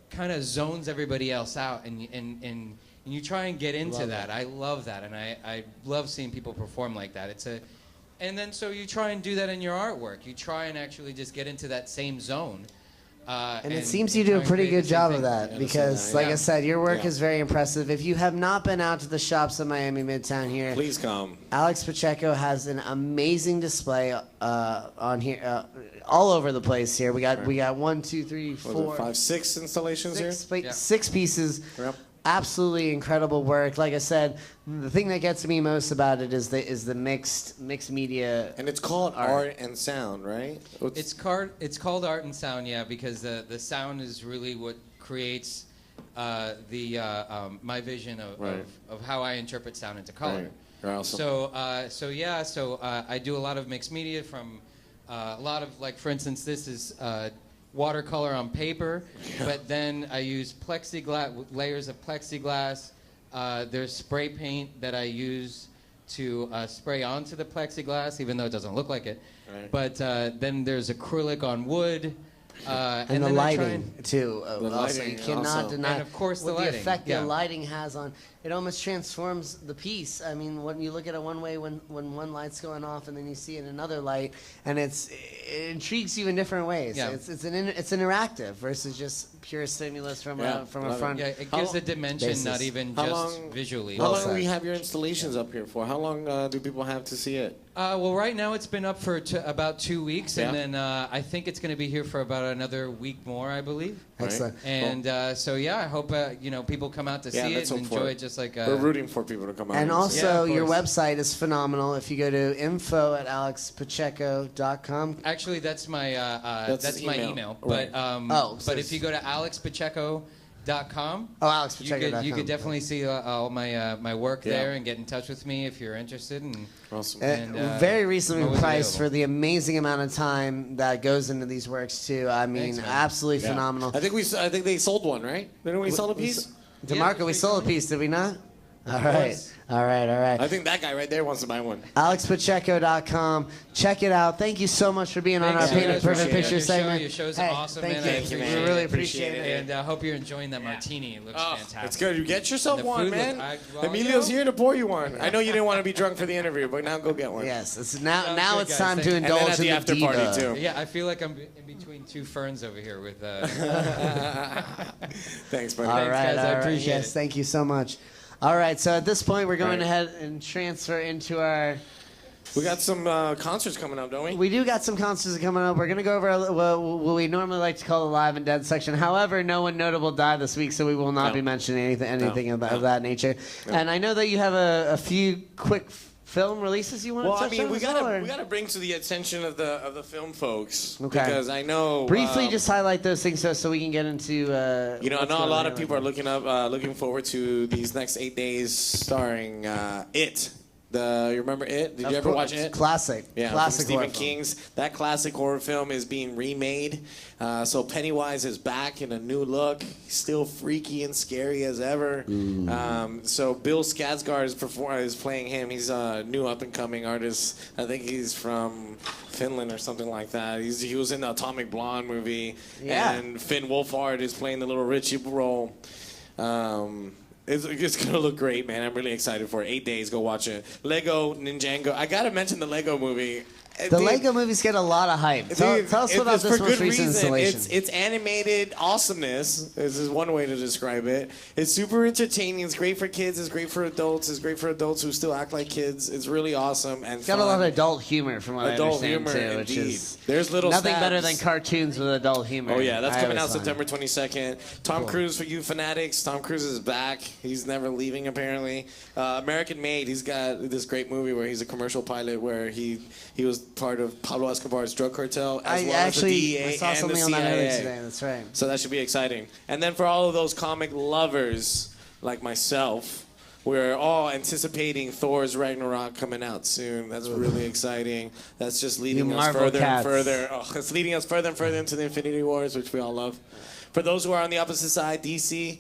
kind of zones everybody else out and you try and get into that. I love that, and I love seeing people perform like that. And then so you try and do that in your artwork. You try and actually just get into that same zone. And it seems you do a pretty good job of that because, like I said, your work is very impressive. If you have not been out to the shops in Miami Midtown here, please come. Alex Pacheco has an amazing display on here, all over the place here. We got 1, 2, 3, 4, 5, 6 installations here. 6 pieces. Yep. Absolutely incredible work. Like I said, the thing that gets me most about it is the mixed media. And it's called art and sound, right? It's called art and sound, yeah, because the sound is really what creates my vision of how I interpret sound into color. Right. Awesome. So I do a lot of mixed media from a lot of, like, for instance, this is watercolor on paper, but then I use layers of plexiglass. There's spray paint that I use to spray onto the plexiglass, even though it doesn't look like it. Right. But then there's acrylic on wood. And the lighting, too. Also, you cannot deny. And, of course, the lighting. The effect the lighting has on it almost transforms the piece. I mean, when you look at it one way, when one light's going off, and then you see it in another light, and it intrigues you in different ways. Yeah. It's interactive versus just pure stimulus from a front. Yeah, it gives a dimension, basis. Not even just visually. How long do you have your installations up here for? How long do people have to see it? Well, right now it's been up for about 2 weeks, and then I think it's going to be here for about another week more, I believe. Excellent. And I hope people come out to see it and enjoy it. Just like we're rooting for people to come out. And also, your website is phenomenal. If you go to info@alexpacheco.com. Actually, that's my my email. Right. But if you go to alexpacheco.com. AlexPacheco.com. You could definitely see all my work there and get in touch with me if you're interested. Awesome. Very recently priced for the amazing amount of time that goes into these works too. I mean, thanks, absolutely phenomenal. I think they sold one, right? Didn't we sell a piece? DeMarco, we sold a piece, did we not? All right. I think that guy right there wants to buy one. AlexPacheco.com. Check it out. Thank you so much for being on our Painted Perfect Picture segment. Your show's awesome, man. Thank you. We really appreciate it. And I hope you're enjoying that martini. It looks fantastic. It's good. You get yourself one, man. Emilio's here to pour you one. I know you didn't want to be drunk for the interview, but now go get one. Yes. Now it's time to indulge in the after party too. Yeah, I feel like I'm in between two ferns over here with. Thanks, buddy. All right, guys. I appreciate it. Yes, thank you so much. All right, so at this point, we're going ahead and transfer into our... We got some concerts coming up, don't we? We do got some concerts coming up. We're going to go over what we normally like to call the live and dead section. However, no one notable died this week, so we will not be mentioning anything of that nature. No. And I know that you have a few quick film releases you want to touch on? we gotta bring to the attention of the film folks because I know briefly just highlight those things so we can get into. I know a lot of people are looking forward to these next 8 days starring It. You remember It? Did you ever watch It? Classic. Yeah, classic Stephen King's. That classic horror film is being remade. So Pennywise is back in a new look. He's still freaky and scary as ever. So Bill Skarsgård is playing him. He's a new up-and-coming artist. I think he's from Finland or something like that. He was in the Atomic Blonde movie. Yeah. And Finn Wolfhard is playing the little Richie role. It's going to look great, man. I'm really excited for it. 8 days, go watch it. Lego Ninjago. I got to mention the Lego movie. The Lego movies get a lot of hype. Tell us about this most recent installation. It's animated awesomeness. This is one way to describe it. It's super entertaining. It's great for kids. It's great for adults. It's great for adults who still act like kids. It's really awesome and it's got a lot of adult humor from what I understand too, which is there's little nothing stabs. Better than cartoons with adult humor. Oh yeah, that's coming out September 22nd. Tom Cruise for you fanatics. Tom Cruise is back. He's never leaving apparently. American Made. He's got this great movie where he's a commercial pilot where he was part of Pablo Escobar's drug cartel as well as the DEA I saw and something the on CIA. that earlier today. That's right. So that should be exciting. And then for all of those comic lovers like myself, we're all anticipating Thor's Ragnarok coming out soon. That's really exciting. That's just leading us further and further. Oh, it's leading us further and further into the Infinity Wars, which we all love. For those who are on the opposite side, DC,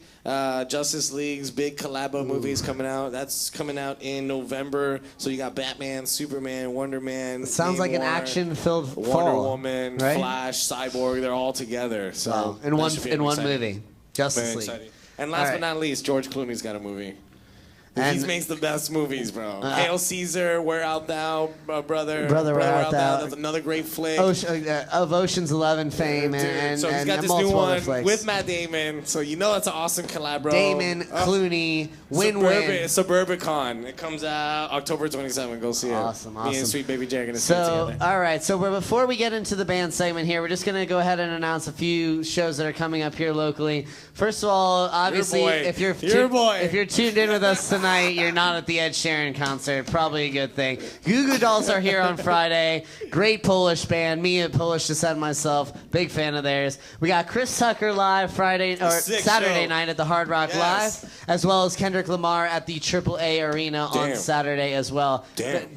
Justice League's big collabo movies coming out. That's coming out in November. So you got Batman, Superman, Wonder Man. It sounds like an action-filled Wonder fall, Woman, right? Flash, Cyborg. They're all together. So wow. in one movie, Justice League. Exciting. And last but not least, George Clooney's got a movie. He makes the best movies, bro. Hail Caesar, Where Art Thou, Brother. Brother, Where Art Thou. That's another great flick. Of Ocean's 11 fame. And so he's got this new one with Matt Damon. So you know it's an awesome collab, bro. Damon, Clooney, win-win. Suburbicon. It comes out October 27th. Go see it. Awesome. Me and Sweet Baby Jay are going to see it together. All right. So before we get into the band segment here, we're just going to go ahead and announce a few shows that are coming up here locally. First of all, obviously, if you're tuned in with us tonight, you're not at the Ed Sheeran concert. Probably a good thing. Goo Goo Dolls are here on Friday. Great Polish band. Me at Polish Descent myself. Big fan of theirs. We got Chris Tucker live Saturday night at the Hard Rock Live, as well as Kendrick Lamar at the AAA Arena on Saturday as well.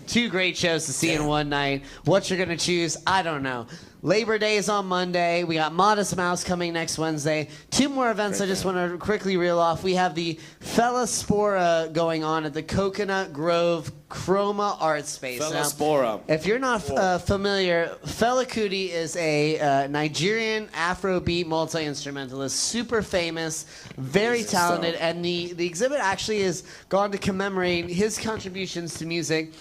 Two great shows to see in one night. What you're going to choose, I don't know. Labor Day is on Monday. We got Modest Mouse coming next Wednesday. Two more events I just want to quickly reel off. We have the Fellaspora going on at the Coconut Grove Chroma Art Space. Fellaspora. If you're not familiar, Fela Kuti is a Nigerian Afrobeat multi-instrumentalist, super famous, very talented, and the exhibit actually has gone to commemorate his contributions to music,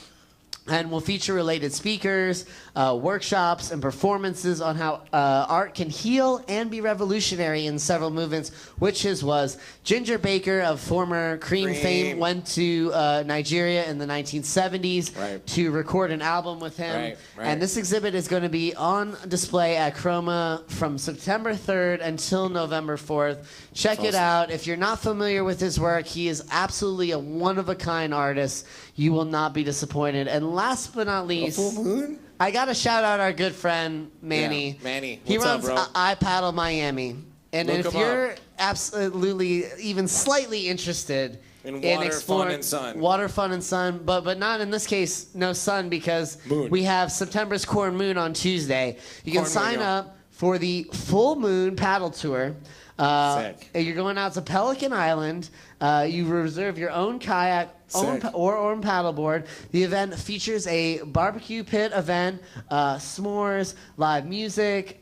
and will feature related speakers, workshops, and performances on how art can heal and be revolutionary in several movements, which his was. Ginger Baker of former Cream fame went to Nigeria in the 1970s to record an album with him. And this exhibit is going to be on display at Chroma from September 3rd until November 4th. Check it out. If you're not familiar with his work, he is absolutely a one-of-a-kind artist. You will not be disappointed. And last but not least, full moon? I got to shout out our good friend, Manny. Yeah, Manny. He What's runs up, bro? I Paddle Miami. And if you're absolutely even slightly interested in water, fun, and sun. Water, fun, and sun, but not in this case, no sun, because we have September's Corn Moon on Tuesday. You can sign up for the Full Moon Paddle Tour. You're going out to Pelican Island. You reserve your own kayak or paddleboard. The event features a barbecue pit event, s'mores, live music.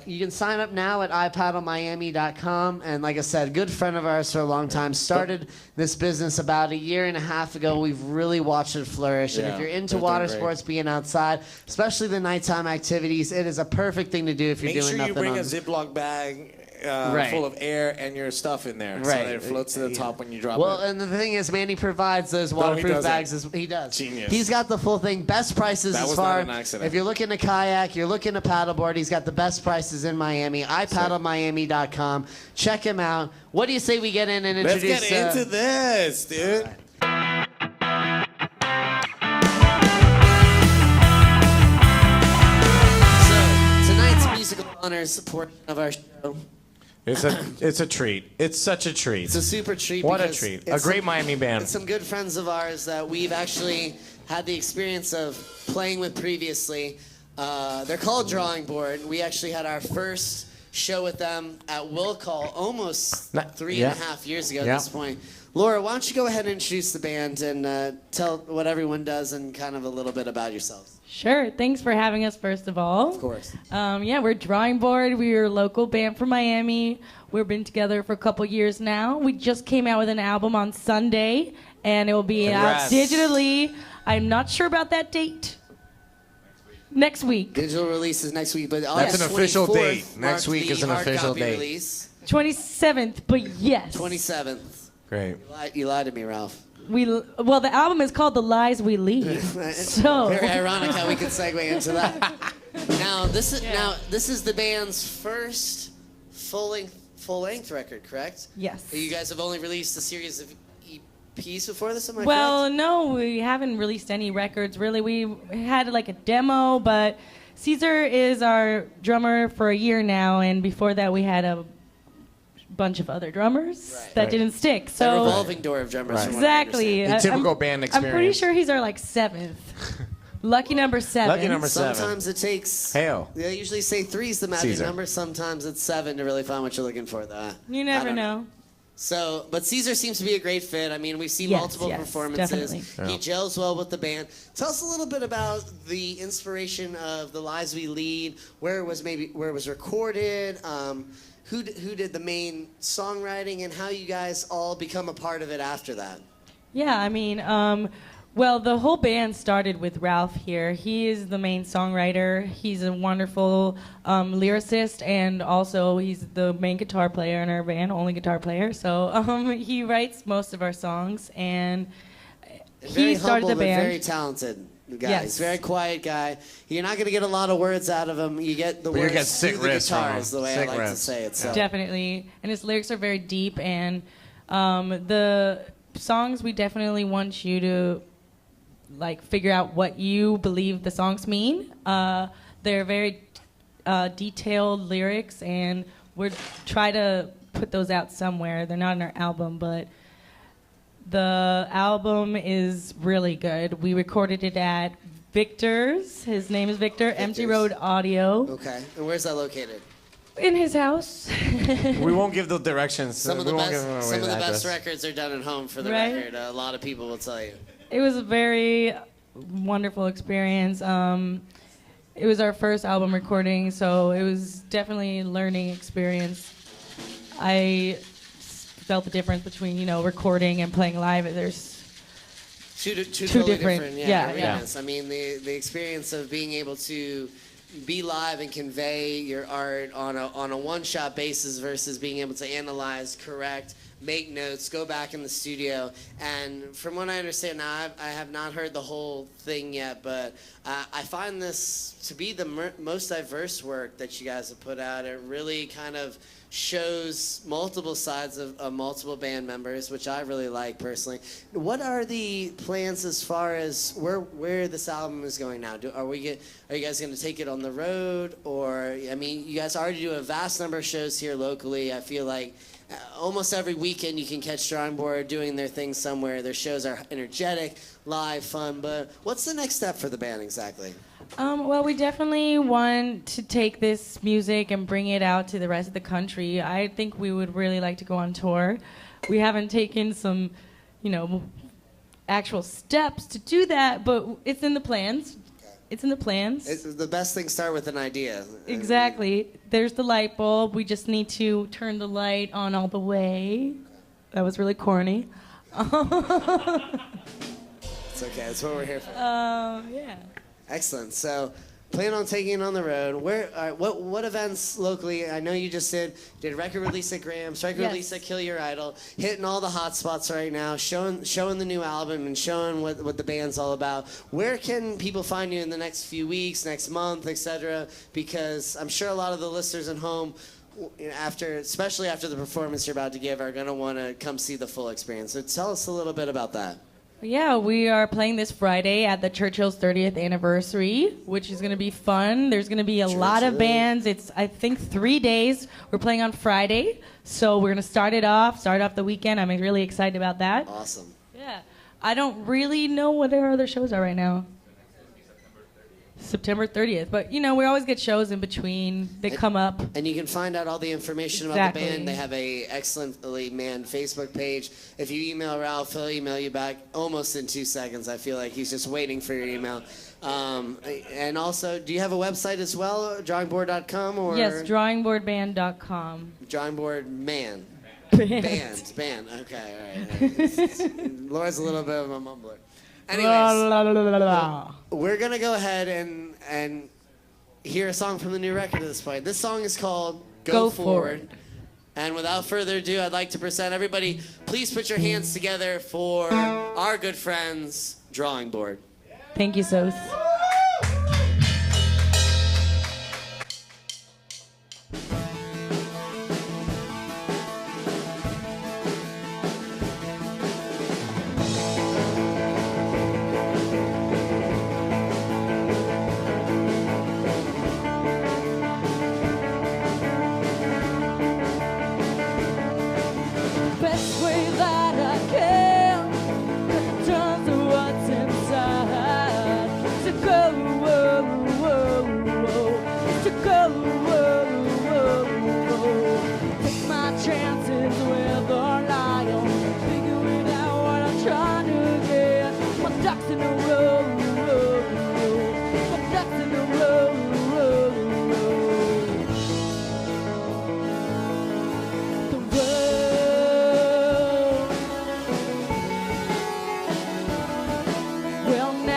You can sign up now at ipaddlemiami.com. And like I said, good friend of ours for a long time. Started this business about a year and a half ago. We've really watched it flourish. And if you're into water sports, being outside, especially the nighttime activities, it is a perfect thing to do if you're doing nothing. Make sure you bring a Ziploc bag full of air and your stuff in there so that it floats to the top when you drop it. Well, and the thing is, Manny provides those waterproof bags. He does. Genius. He's got the full thing. Best prices as far. If you're looking to kayak, you're looking to paddleboard, he's got the best prices in Miami. iPaddleMiami.com. Check him out. What do you say we get in and introduce? Let's get into this, dude. So, tonight's musical honors portion of our show. It's a treat. It's such a treat. It's a super treat. What a treat. A great Miami band. It's some good friends of ours that we've actually had the experience of playing with previously. They're called Drawing Board. We actually had our first show with them at Will Call almost 3.5 years ago at this point. Laura, why don't you go ahead and introduce the band and tell what everyone does and kind of a little bit about yourselves. Sure. Thanks for having us, first of all. Of course. We're Drawing Board. We're a local band from Miami. We've been together for a couple years now. We just came out with an album on Sunday, and it will be out digitally. I'm not sure about that date. Next week. Digital release is next week, but that's an official date. Next week is an official date. Release. 27th, but yes. 27th. Great. You lied to me, Ralph. The album is called The Lies We Leave. So very ironic how we could segue into that. Now this is the band's first full length record, correct? Yes. You guys have only released a series of EPs before this, am I correct? No, we haven't released any records really. We had like a demo, but Caesar is our drummer for a year now, and before that we had a bunch of other drummers Right. that Right. didn't stick. The So revolving door of drummers. Right. from what I exactly. understand. The typical band I'm pretty experience. sure he's our like 7th. Lucky number 7. Lucky number 7. Sometimes it takes. Hail. They usually say 3 is the magic Caesar. number. Sometimes it's 7 to really find what you're looking for. Though. You never I don't know. So, but Caesar seems to be a great fit. I mean, we've seen Yes, multiple yes, performances. definitely. He gels well with the band. Tell us a little bit about the inspiration of The Lives We Lead, where it was recorded, who did the main songwriting, and how you guys all become a part of it after that. Yeah, I mean, well, the whole band started with Ralph here. He is the main songwriter. He's a wonderful lyricist, and also he's the main guitar player in our band, only guitar player. So he writes most of our songs, and Very he started humble, the but band. very talented guy. Yes. He's a very quiet guy. You're not going to get a lot of words out of him. You get the But you words get sick through the riffs from guitar him. is the way Sick I like to riffs. say it. So. Definitely, and his lyrics are very deep, and the songs we definitely want you to like figure out what you believe the songs mean. They're very detailed lyrics, and we're try to put those out somewhere. They're not in our album, but the album is really good. We recorded it at Victor's. His name is Victor. Empty Victor's. Road Audio. Okay. And where's that located? In his house. We won't give the directions. Some of the We won't give them away best, some of the address. best records are done at home. For the Right? record, a lot of people will tell you. It was a very wonderful experience. It was our first album recording, so it was definitely a learning experience. I felt the difference between, recording and playing live. There's Two totally different- yeah, yeah. arenas. I mean, the experience of being able to be live and convey your art on a one-shot basis versus being able to analyze, correct, make notes, go back in the studio. And from what I understand now, I have not heard the whole thing yet, but I find this to be the most diverse work that you guys have put out. It really kind of shows multiple sides of multiple band members, which I really like personally. What are the plans as far as where this album is going now? Are you guys going to take it on the road, or I mean, you guys already do a vast number of shows here locally. I feel like almost every weekend you can catch Drawing Board doing their thing somewhere. Their shows are energetic, live, fun. But what's the next step for the band exactly? well, we definitely want to take this music and bring it out to the rest of the country. I think we would really like to go on tour. We haven't taken some, actual steps to do that, but it's in the plans. It's in the plans. The best things start with an idea. Exactly. There's the light bulb. We just need to turn the light on all the way. That was really corny. It's okay. That's what we're here for. Yeah. Excellent. So, plan on taking it on the road. What events locally? I know you just did record release at Graham's, record Yes. release at Kill Your Idol, hitting all the hot spots right now, showing the new album and showing what the band's all about. Where can people find you in the next few weeks, next month, etc.? Because I'm sure a lot of the listeners at home, especially after the performance you're about to give, are going to want to come see the full experience. So tell us a little bit about that. Yeah, we are playing this Friday at the Churchill's 30th anniversary, which is going to be fun. There's going to be a lot of bands. It's, I think, 3 days. We're playing on Friday, so we're going to start off the weekend. I'm really excited about that. Awesome. Yeah. I don't really know what our other shows are right now. September 30th. But, we always get shows in between. They come up. And you can find out all the information about the Exactly. band. They have a excellently manned Facebook page. If you email Ralph, he'll email you back almost in 2 seconds. I feel like he's just waiting for your email. And also, do you have a website as well, drawingboard.com? Or Yes, drawingboardband.com. Drawingboard Man. Band. Band. Okay, all right. Laura's a little bit of a mumbler. La, Anyways, la, la, la, la, la. we're going to go ahead and hear a song from the new record at this point. This song is called Go Forward. And without further ado, I'd like to present everybody, please put your hands together for our good friends, Drawing Board. Thank you, Sos.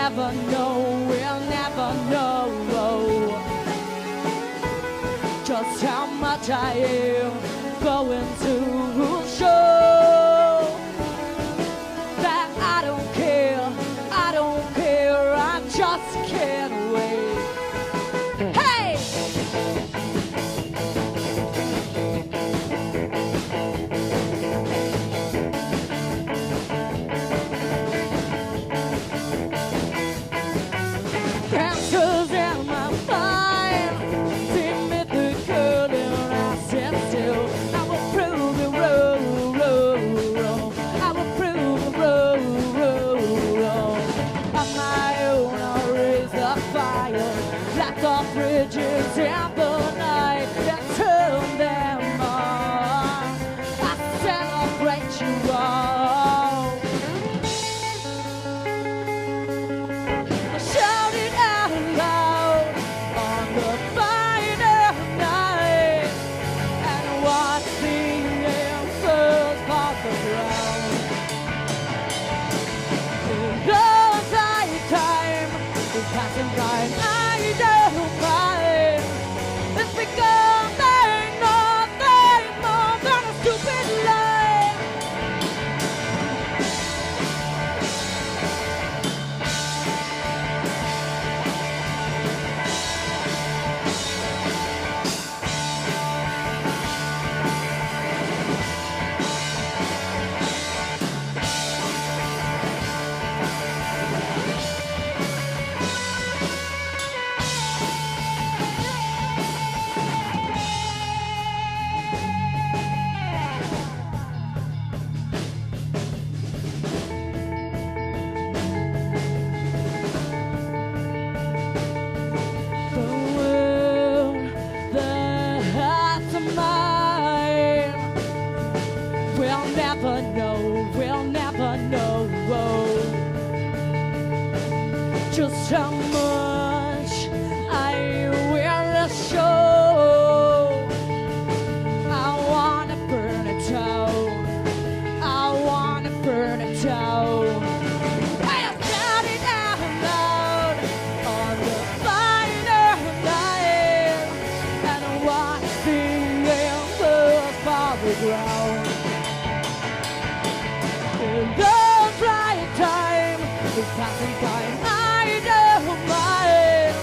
never know, we'll never know just how much I am going to show that I don't care, I just can't wait. Hey! Answers in my mind, timid the girl and I said still, I will prove it wrong, I will prove it wrong. On my own I'll raise the fire, light the bridges in the night and turn them on. I celebrate you all. Shout it out loud on the final night and watch the embers off the ground. The time is passing by, I don't mind. It's becoming nothing more than a stupid lie. The world, the hearts of mine. We'll never know just how much I will show. I wanna burn it down, I wanna burn it down. I'll shout it out loud on the final night and watch the embers fall the ground. The right time is passing by, I don't mind.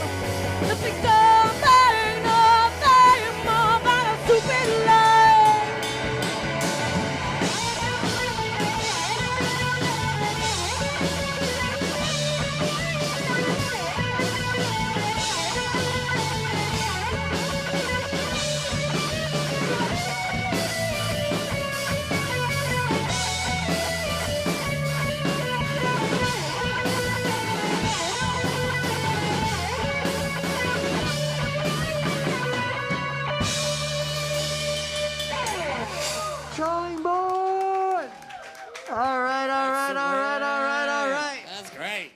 It's becoming nothing more than a stupid lie. Drawing board! All right. That's great.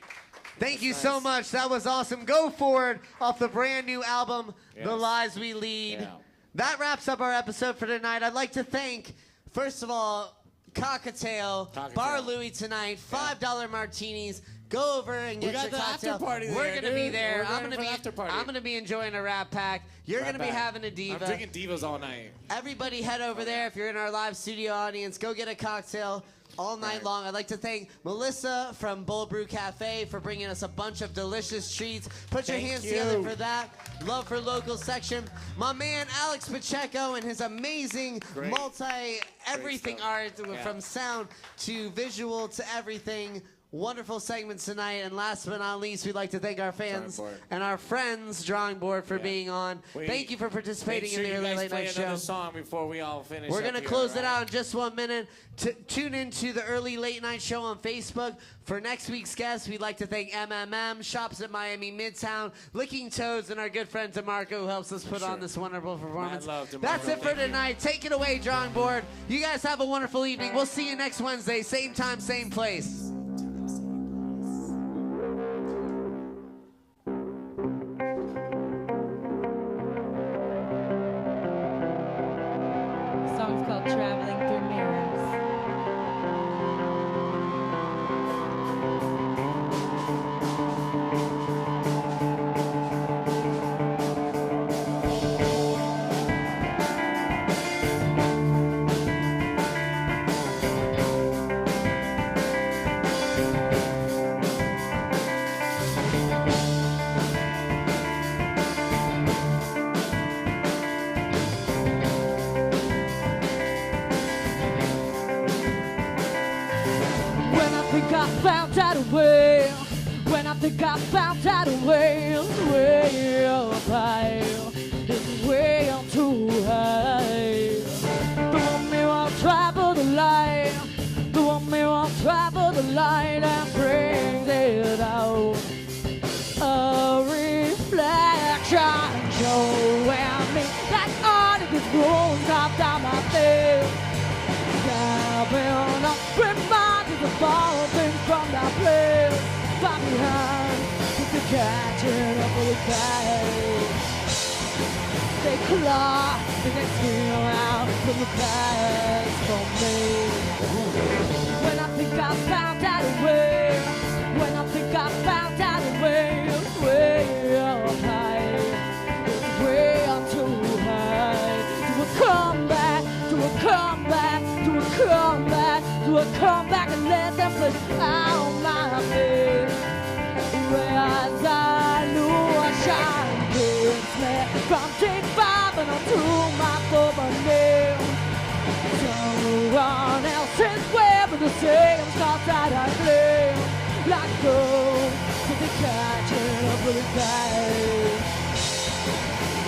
Thank you so much. That was awesome. Go Forward off the brand new album, The Yes. Lies We Lead. Yeah. That wraps up our episode for tonight. I'd like to thank, first of all, Cockatail, Bar Louie tonight, $5 martinis. Go over and get got your the cocktail. after party We're there, gonna be dude. there. We're I'm going gonna for be the after party. I'm gonna be enjoying a Rat Pack. You're gonna be having a diva. I'm drinking divas all night. Everybody head over there. If you're in our live studio audience, go get a cocktail all night long. I'd like to thank Melissa from Bull Brew Cafe for bringing us a bunch of delicious treats. Put your Thank hands you. together for that. Love for local section. My man Alex Pacheco and his amazing Great. multi-everything stuff. art Yeah. from sound to visual to everything. Wonderful segments tonight. And last but not least, we'd like to thank our fans Drawing board. and our friends, Drawing Board, for Yeah. being on. Wait. Thank you for participating Make sure in the you early guys late play night another show. song before we all finish. We're up going to here, close it right? out in just 1 minute. Tune into the early late night show on Facebook. For next week's guest, we'd like to thank MMM, Shops at Miami Midtown, Licking Toads, and our good friend DeMarco, who helps us put on this wonderful performance. Mad love, DeMarco. That's it for Thank you. tonight. Take it away, Drawing Board. You guys have a wonderful evening. We'll see you next Wednesday, same time, same place. The song's called Traveling Through Mirrors. 'Cause think I found out a way up high. It's way up too high. The one me will travel the line. The one me will travel the line and brings it out. A reflection showing me that all of this wounds dropped down my face. Gathering up reminders of all things from that place. Far behind, with the catching up of the tide. They claw and they scream out from the past from me. When I think I found out a way, when I think I found out a way, it's way up high, it's way up too high. Do a comeback, do a comeback, do a comeback, do a comeback and let them play out my face. Whereas I knew I shine kids me from J5 and onto my toenail. Someone else's web of the same stuff that I claim. Like gold, but they catching up with the tide.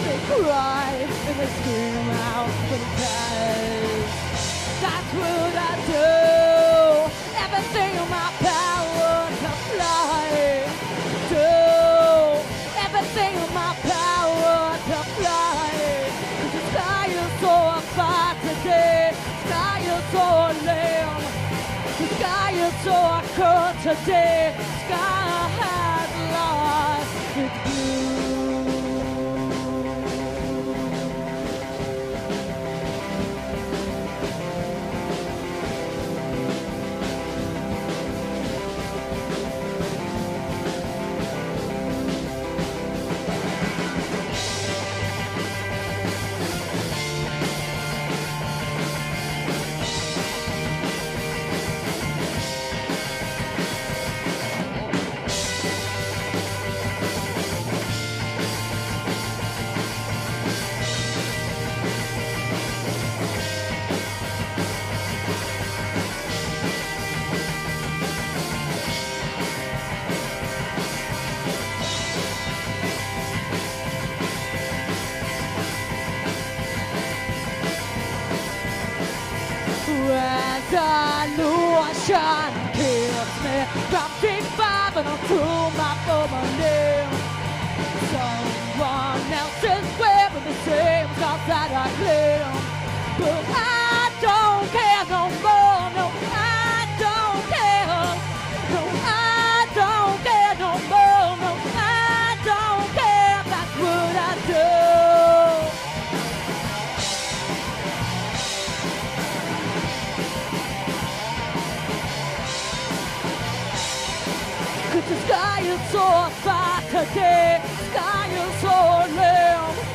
They cry and they scream out for the tide. That's what I do. Everything in my power to fly. Do everything in my power to fly. 'Cause the sky is so far today. Sky is so lame. The sky is so cold today. Sky has lost its blue. Shine kills me from J5 and onto my toenail. Someone else's web of the same stuff that I claim. But I don't care no more. No, I don't care. No, I don't care no more. No, I don't care. That's what I do. The sky is so far today, sky is so lame.